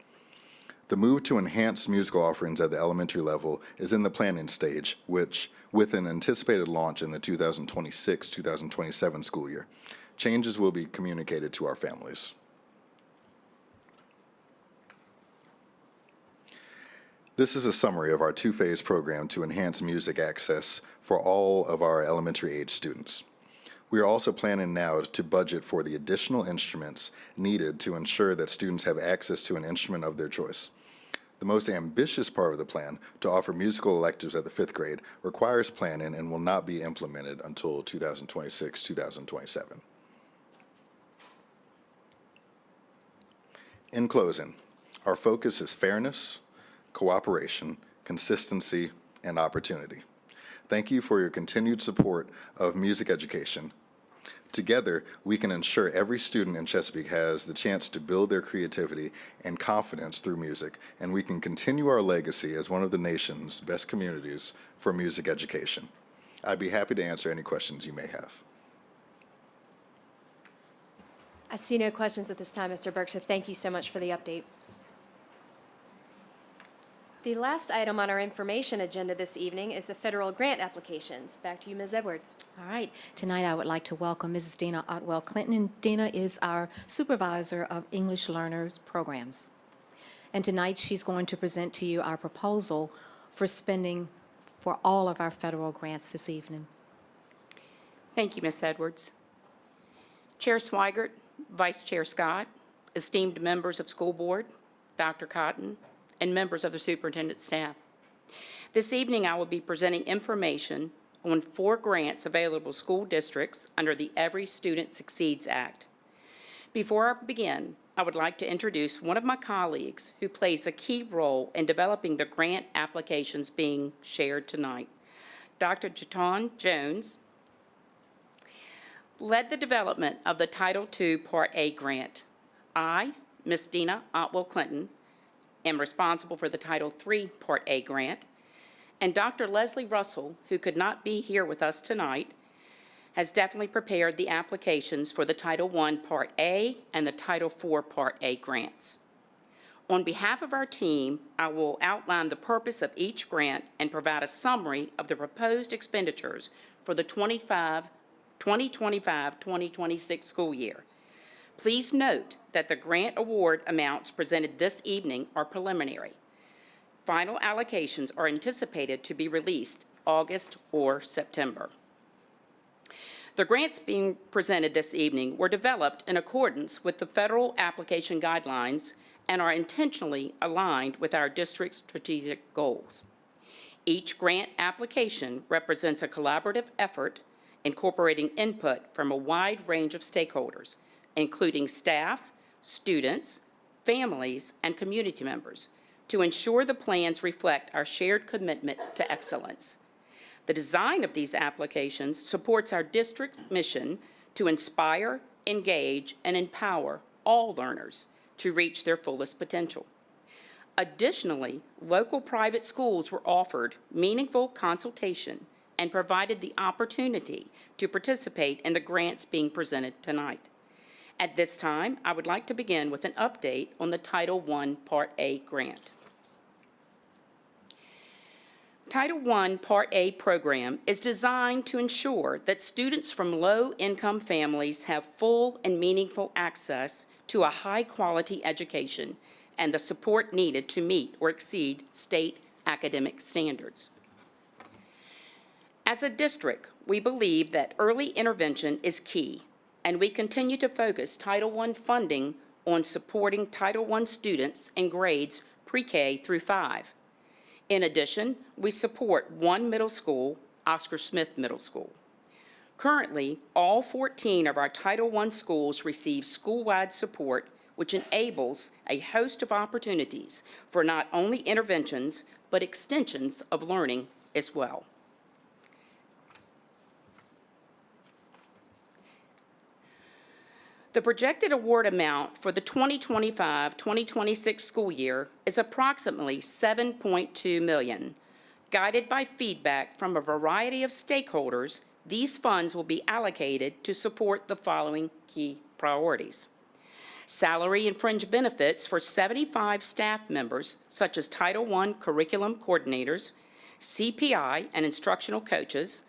The move to enhance musical offerings at the elementary level is in the planning stage, which, with an anticipated launch in the 2026-2027 school year, changes will be communicated to our families. This is a summary of our 2-phase program to enhance music access for all of our elementary age students. We are also planning now to budget for the additional instruments needed to ensure that students have access to an instrument of their choice. The most ambitious part of the plan, to offer musical electives at the 5th grade, requires planning and will not be implemented until 2026-2027. In closing, our focus is fairness, cooperation, consistency, and opportunity. Thank you for your continued support of music education. Together, we can ensure every student in Chesapeake has the chance to build their creativity and confidence through music, and we can continue our legacy as one of the nation's best communities for music education. I'd be happy to answer any questions you may have. I see no questions at this time, Mr. Burke, so thank you so much for the update. The last item on our information agenda this evening is the federal grant applications. Back to you, Ms. Edwards. All right. Tonight, I would like to welcome Mrs. Dina Otwell Clinton. And Dina is our Supervisor of English Learners Programs. And tonight, she's going to present to you our proposal for spending for all of our federal grants this evening. Thank you, Ms. Edwards. Chair Swigert, Vice Chair Scott, esteemed members of School Board, Dr. Cotton, and members of the superintendent's staff. This evening, I will be presenting information on 4 grants available to school districts under the Every Student Succeeds Act. Before I begin, I would like to introduce one of my colleagues who plays a key role in developing the grant applications being shared tonight. Dr. Jaton Jones led the development of the Title II Part A grant. I, Ms. Dina Otwell Clinton, am responsible for the Title III Part A grant, and Dr. Leslie Russell, who could not be here with us tonight, has definitely prepared the applications for the Title I Part A and the Title IV Part A grants. On behalf of our team, I will outline the purpose of each grant and provide a summary of the proposed expenditures for the 2025-2026 school year. Please note that the grant award amounts presented this evening are preliminary. Final allocations are anticipated to be released August or September. The grants being presented this evening were developed in accordance with the federal application guidelines and are intentionally aligned with our district's strategic goals. Each grant application represents a collaborative effort incorporating input from a wide range of stakeholders, including staff, students, families, and community members, to ensure the plans reflect our shared commitment to excellence. The design of these applications supports our district's mission to inspire, engage, and empower all learners to reach their fullest potential. Additionally, local private schools were offered meaningful consultation and provided the opportunity to participate in the grants being presented tonight. At this time, I would like to begin with an update on the Title I Part A grant. Title I Part A program is designed to ensure that students from low-income families have full and meaningful access to a high-quality education and the support needed to meet or exceed state academic standards. As a district, we believe that early intervention is key, and we continue to focus Title I funding on supporting Title I students in grades pre-K through 5. In addition, we support one middle school, Oscar Smith Middle School. Currently, all 14 of our Title I schools receive school-wide support, which enables a host of opportunities for not only interventions, but extensions of learning as well. The projected award amount for the 2025-2026 school year is approximately $7.2 million. Guided by feedback from a variety of stakeholders, these funds will be allocated to support the following key priorities. Salary and fringe benefits for 75 staff members, such as Title I curriculum coordinators, CPI and instructional coaches,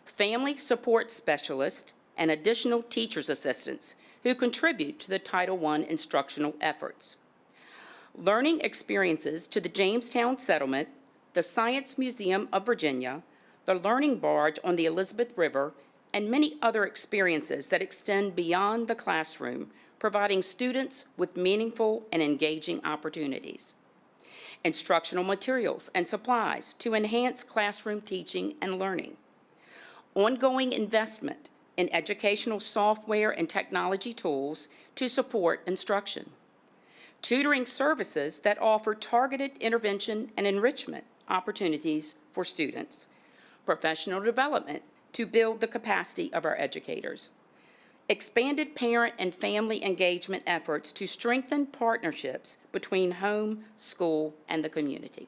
family support specialists, and additional teacher's assistants who contribute to the Title I instructional efforts. Learning experiences to the Jamestown Settlement, the Science Museum of Virginia, the Learning Barge on the Elizabeth River, and many other experiences that extend beyond the classroom, providing students with meaningful and engaging opportunities. Instructional materials and supplies to enhance classroom teaching and learning. Ongoing investment in educational software and technology tools to support instruction. Tutoring services that offer targeted intervention and enrichment opportunities for students. Professional development to build the capacity of our educators. Expanded parent and family engagement efforts to strengthen partnerships between home, school, and the community.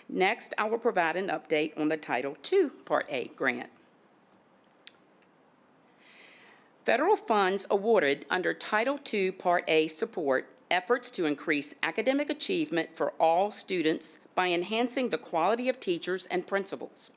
Next, I will provide an update on the Title II Part A grant. Federal funds awarded under Title II Part A support efforts to increase academic achievement for all students by enhancing the quality of teachers and principals.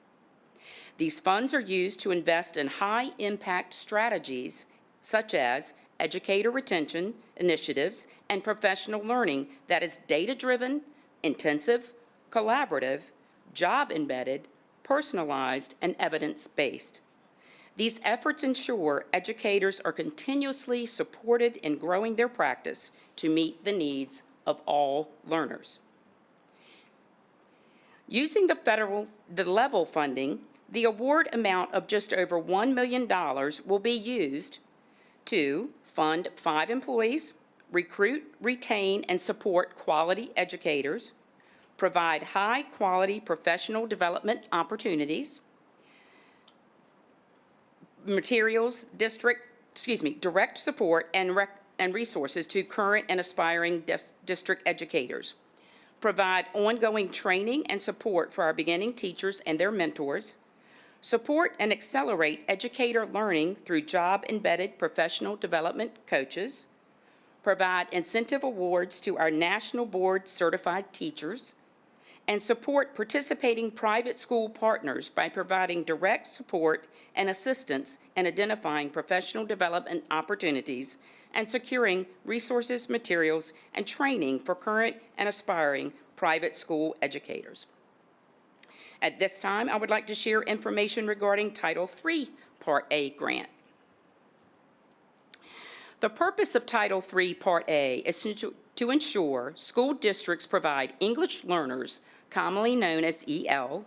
These funds are used to invest in high-impact strategies such as educator retention initiatives and professional learning that is data-driven, intensive, collaborative, job-embedded, personalized, and evidence-based. These efforts ensure educators are continuously supported in growing their practice to meet the needs of all learners. Using the level funding, the award amount of just over $1 million will be used to fund 5 employees, recruit, retain, and support quality educators, provide high-quality professional development opportunities, direct support and resources to current and aspiring district educators, provide ongoing training and support for our beginning teachers and their mentors, support and accelerate educator learning through job-embedded professional development coaches, provide incentive awards to our national board certified teachers, and support participating private school partners by providing direct support and assistance in identifying professional development opportunities and securing resources, materials, and training for current and aspiring private school educators. At this time, I would like to share information regarding Title III Part A grant. The purpose of Title III Part A is to ensure school districts provide English learners, commonly known as EL,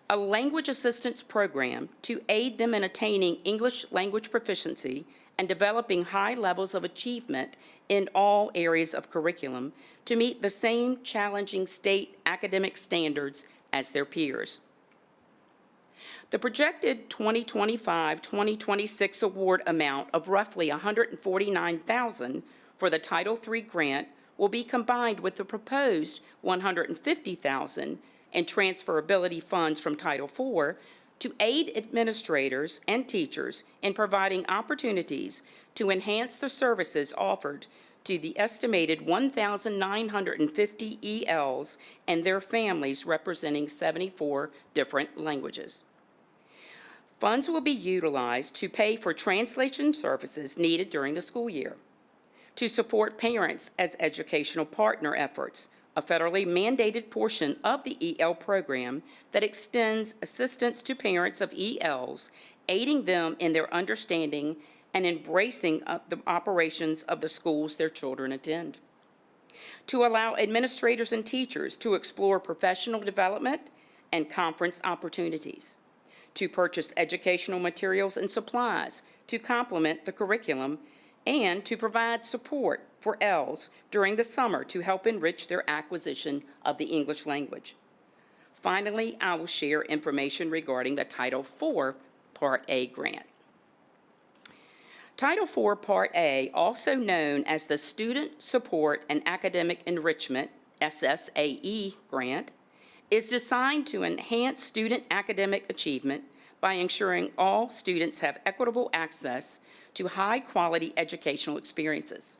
a language assistance program to aid them in attaining English language proficiency and developing high levels of achievement in all areas of curriculum to meet the same challenging state academic standards as their peers. The projected 2025-2026 award amount of roughly $149,000 for the Title III grant will be combined with the proposed $150,000 in transferability funds from Title IV to aid administrators and teachers in providing opportunities to enhance the services offered to the estimated 1,950 ELs and their families representing 74 different languages. Funds will be utilized to pay for translation services needed during the school year, to support parents as educational partner efforts, a federally mandated portion of the EL program that extends assistance to parents of ELs, aiding them in their understanding and embracing the operations of the schools their children attend. To allow administrators and teachers to explore professional development and conference opportunities. To purchase educational materials and supplies to complement the curriculum, and to provide support for ELs during the summer to help enrich their acquisition of the English language. Finally, I will share information regarding the Title IV Part A grant. Title IV Part A, also known as the Student Support and Academic Enrichment, SSAE grant, is designed to enhance student academic achievement by ensuring all students have equitable access to high-quality educational experiences.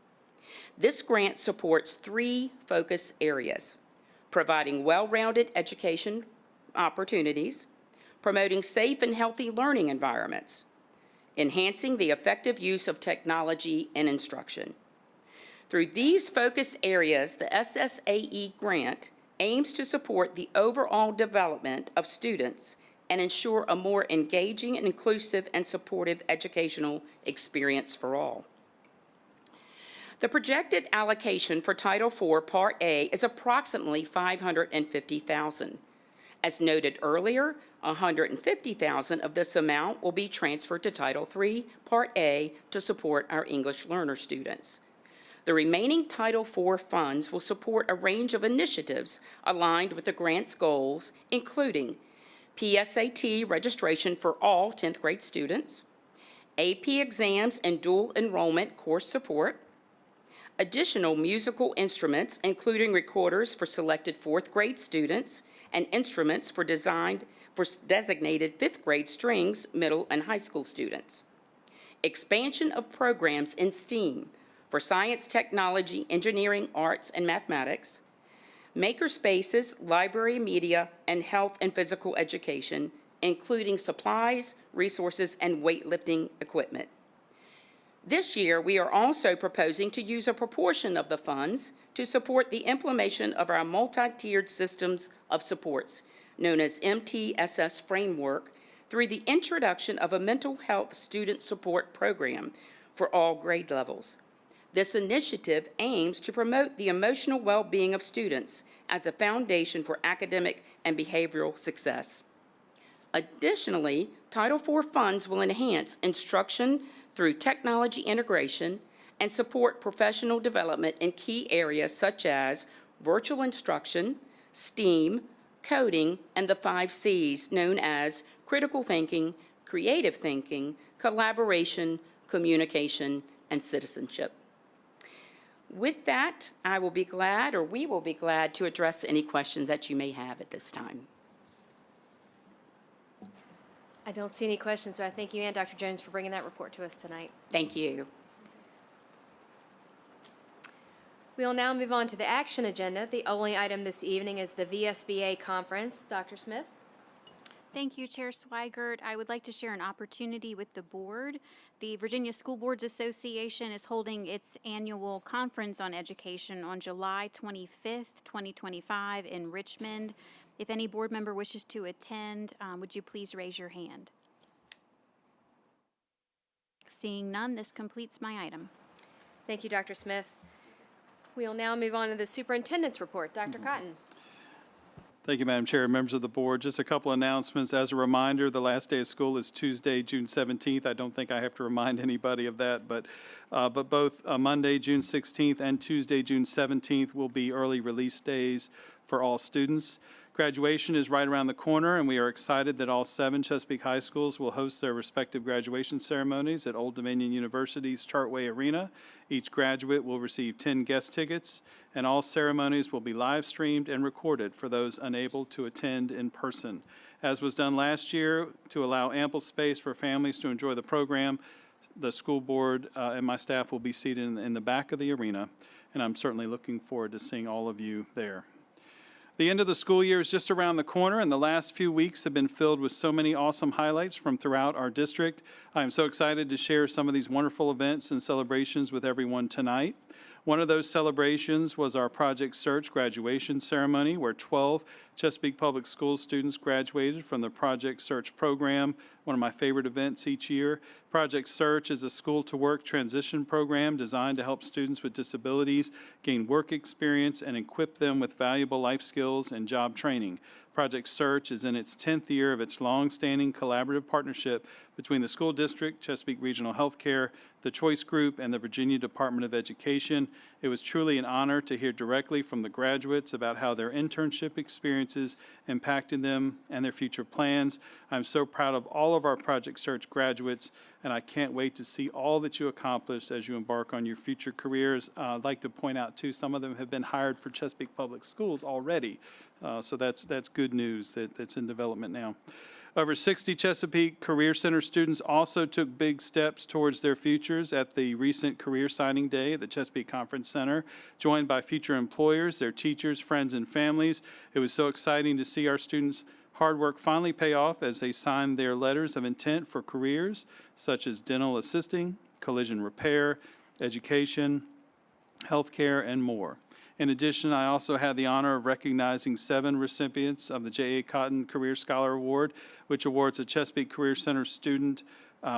This grant supports 3 focus areas: providing well-rounded education opportunities, promoting safe and healthy learning environments, enhancing the effective use of technology in instruction. Through these focus areas, the SSAE grant aims to support the overall development of students and ensure a more engaging and inclusive and supportive educational experience for all. The projected allocation for Title IV Part A is approximately $550,000. As noted earlier, $150,000 of this amount will be transferred to Title III Part A to support our English learner students. The remaining Title IV funds will support a range of initiatives aligned with the grant's goals, including PSAT registration for all 10th grade students, AP exams and dual enrollment course support, additional musical instruments, including recorders for selected 4th grade students and instruments for designated 5th grade strings, middle and high school students, expansion of programs in STEAM for science, technology, engineering, arts, and mathematics, maker spaces, library, media, and health and physical education, including supplies, resources, and weightlifting equipment. This year, we are also proposing to use a proportion of the funds to support the implementation of our multi-tiered systems of supports, known as MTSS framework, through the introduction of a mental health student support program for all grade levels. This initiative aims to promote the emotional well-being of students as a foundation for academic and behavioral success. Additionally, Title IV funds will enhance instruction through technology integration and support professional development in key areas such as virtual instruction, STEAM, coding, and the 5 C's known as critical thinking, creative thinking, collaboration, communication, and citizenship. With that, we will be glad to address any questions that you may have at this time. I don't see any questions, but I thank you and Dr. Jones for bringing that report to us tonight. Thank you. We will now move on to the action agenda. The only item this evening is the VSBA conference. Dr. Smith? Thank you, Chair Swigert. I would like to share an opportunity with the board. The Virginia School Boards Association is holding its annual conference on education on July 25th, 2025 in Richmond. If any board member wishes to attend, would you please raise your hand? Seeing none, this completes my item. Thank you, Dr. Smith. We will now move on to the superintendent's report. Dr. Cotton. Thank you, Madam Chair, members of the board. Just a couple announcements. As a reminder, the last day of school is Tuesday, June 17th. I don't think I have to remind anybody of that, but both Monday, June 16th and Tuesday, June 17th will be early release days for all students. Graduation is right around the corner, and we are excited that all 7 Chesapeake High Schools will host their respective graduation ceremonies at Old Dominion University's Chartway Arena. Each graduate will receive 10 guest tickets, and all ceremonies will be live streamed and recorded for those unable to attend in person. As was done last year, to allow ample space for families to enjoy the program, the school board and my staff will be seated in the back of the arena, and I'm certainly looking forward to seeing all of you there. The end of the school year is just around the corner, and the last few weeks have been filled with so many awesome highlights from throughout our district. I am so excited to share some of these wonderful events and celebrations with everyone tonight. One of those celebrations was our Project Search graduation ceremony, where 12 Chesapeake Public Schools students graduated from the Project Search program, one of my favorite events each year. Project Search is a school-to-work transition program designed to help students with disabilities gain work experience and equip them with valuable life skills and job training. Project Search is in its 10th year of its long-standing collaborative partnership between the school district, Chesapeake Regional Healthcare, the Choice Group, and the Virginia Department of Education. It was truly an honor to hear directly from the graduates about how their internship experiences impacted them and their future plans. I'm so proud of all of our Project Search graduates, and I can't wait to see all that you accomplish as you embark on your future careers. I'd like to point out, too, some of them have been hired for Chesapeake Public Schools already, so that's good news that's in development now. Over 60 Chesapeake Career Center students also took big steps towards their futures at the recent Career Signing Day at the Chesapeake Conference Center, joined by future employers, their teachers, friends, and families. It was so exciting to see our students' hard work finally pay off as they signed their letters of intent for careers such as dental assisting, collision repair, education, healthcare, and more. In addition, I also had the honor of recognizing 7 recipients of the J.A. Cotton Career Scholar Award, which awards a Chesapeake Career Center student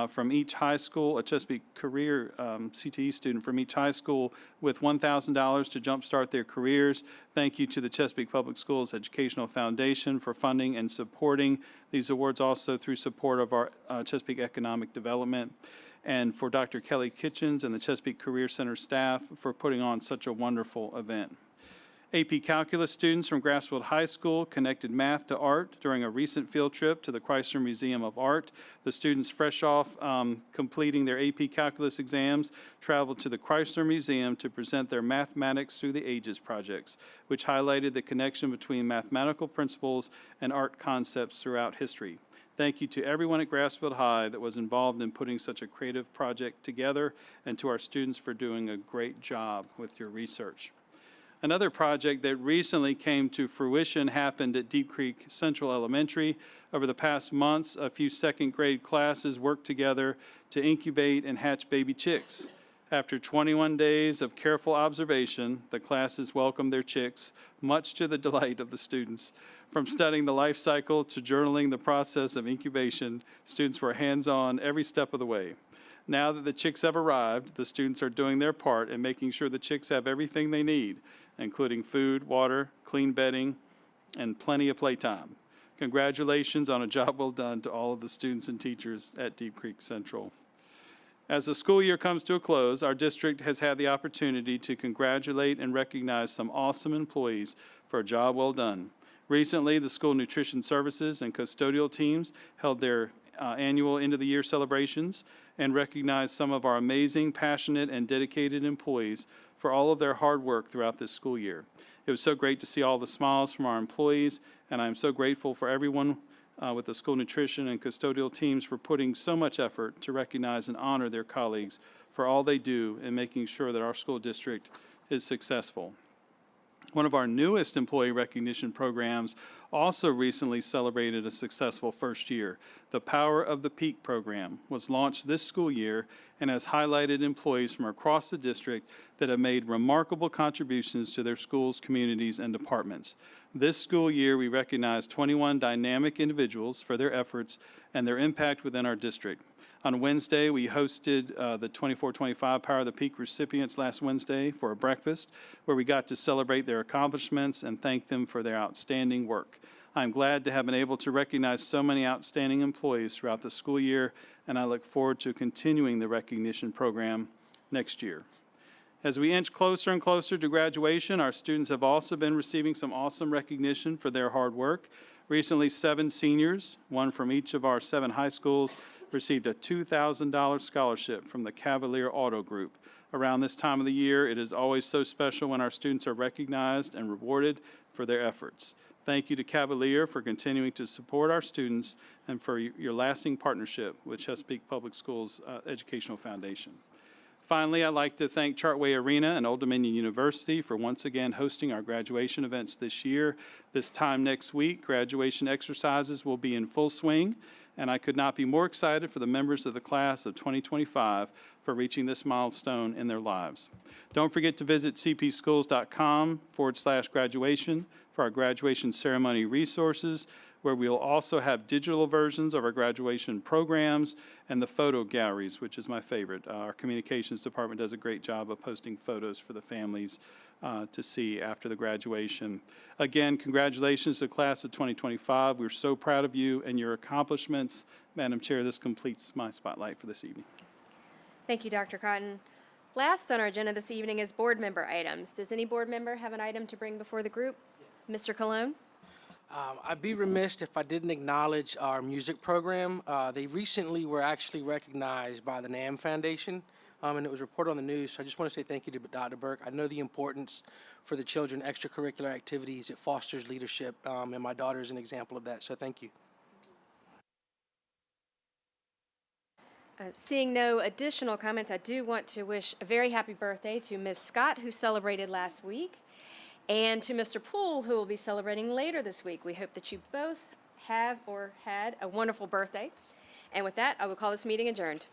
from each high school, a Chesapeake Career CTE student from each high school with $1,000 to jumpstart their careers. Thank you to the Chesapeake Public Schools Educational Foundation for funding and supporting these awards, also through support of our Chesapeake Economic Development, and for Dr. Kelly Kitchens and the Chesapeake Career Center staff for putting on such a wonderful event. AP Calculus students from Grassfield High School connected math to art during a recent field trip to the Chrysler Museum of Art. The students, fresh off completing their AP Calculus exams, traveled to the Chrysler Museum to present their Mathematics Through the Ages projects, which highlighted the connection between mathematical principles and art concepts throughout history. Thank you to everyone at Grassfield High that was involved in putting such a creative project together, and to our students for doing a great job with your research. Another project that recently came to fruition happened at Deep Creek Central Elementary. Over the past months, a few second grade classes worked together to incubate and hatch baby chicks. After 21 days of careful observation, the classes welcomed their chicks, much to the delight of the students. From studying the life cycle to journaling the process of incubation, students were hands-on every step of the way. Now that the chicks have arrived, the students are doing their part in making sure the chicks have everything they need, including food, water, clean bedding, and plenty of playtime. Congratulations on a job well done to all of the students and teachers at Deep Creek Central. As the school year comes to a close, our district has had the opportunity to congratulate and recognize some awesome employees for a job well done. Recently, the school nutrition services and custodial teams held their annual end-of-the-year celebrations and recognized some of our amazing, passionate, and dedicated employees for all of their hard work throughout this school year. It was so great to see all the smiles from our employees, and I'm so grateful for everyone with the school nutrition and custodial teams for putting so much effort to recognize and honor their colleagues for all they do in making sure that our school district is successful. One of our newest employee recognition programs also recently celebrated a successful first year. The Power of the Peak program was launched this school year and has highlighted employees from across the district that have made remarkable contributions to their schools, communities, and departments. This school year, we recognized 21 dynamic individuals for their efforts and their impact within our district. On Wednesday, we hosted the 24-25 Power of the Peak recipients last Wednesday for a breakfast where we got to celebrate their accomplishments and thank them for their outstanding work. I'm glad to have been able to recognize so many outstanding employees throughout the school year, and I look forward to continuing the recognition program next year. As we inch closer and closer to graduation, our students have also been receiving some awesome recognition for their hard work. Recently, 7 seniors, one from each of our 7 high schools, received a $2,000 scholarship from the Cavalier Auto Group. Around this time of the year, it is always so special when our students are recognized and rewarded for their efforts. Thank you to Cavalier for continuing to support our students and for your lasting partnership with Chesapeake Public Schools Educational Foundation. Finally, I'd like to thank Chartway Arena and Old Dominion University for once again hosting our graduation events this year. This time next week, graduation exercises will be in full swing, and I could not be more excited for the members of the class of 2025 for reaching this milestone in their lives. Don't forget to visit cpschools.com/graduation for our graduation ceremony resources, where we'll also have digital versions of our graduation programs and the photo galleries, which is my favorite. Our communications department does a great job of posting photos for the families to see after the graduation. Again, congratulations to the class of 2025. We're so proud of you and your accomplishments. Madam Chair, this completes my spotlight for this evening. Thank you, Dr. Cotton. Last on our agenda this evening is board member items. Does any board member have an item to bring before the group? Mr. Colon? I'd be remiss if I didn't acknowledge our music program. They recently were actually recognized by the NAM Foundation, and it was reported on the news. So I just want to say thank you to Dr. Burke. I know the importance for the children, extracurricular activities. It fosters leadership, and my daughter is an example of that. So thank you. Seeing no additional comments, I do want to wish a very happy birthday to Ms. Scott, who celebrated last week, and to Mr. Poole, who will be celebrating later this week. We hope that you both have or had a wonderful birthday. And with that, I will call this meeting adjourned.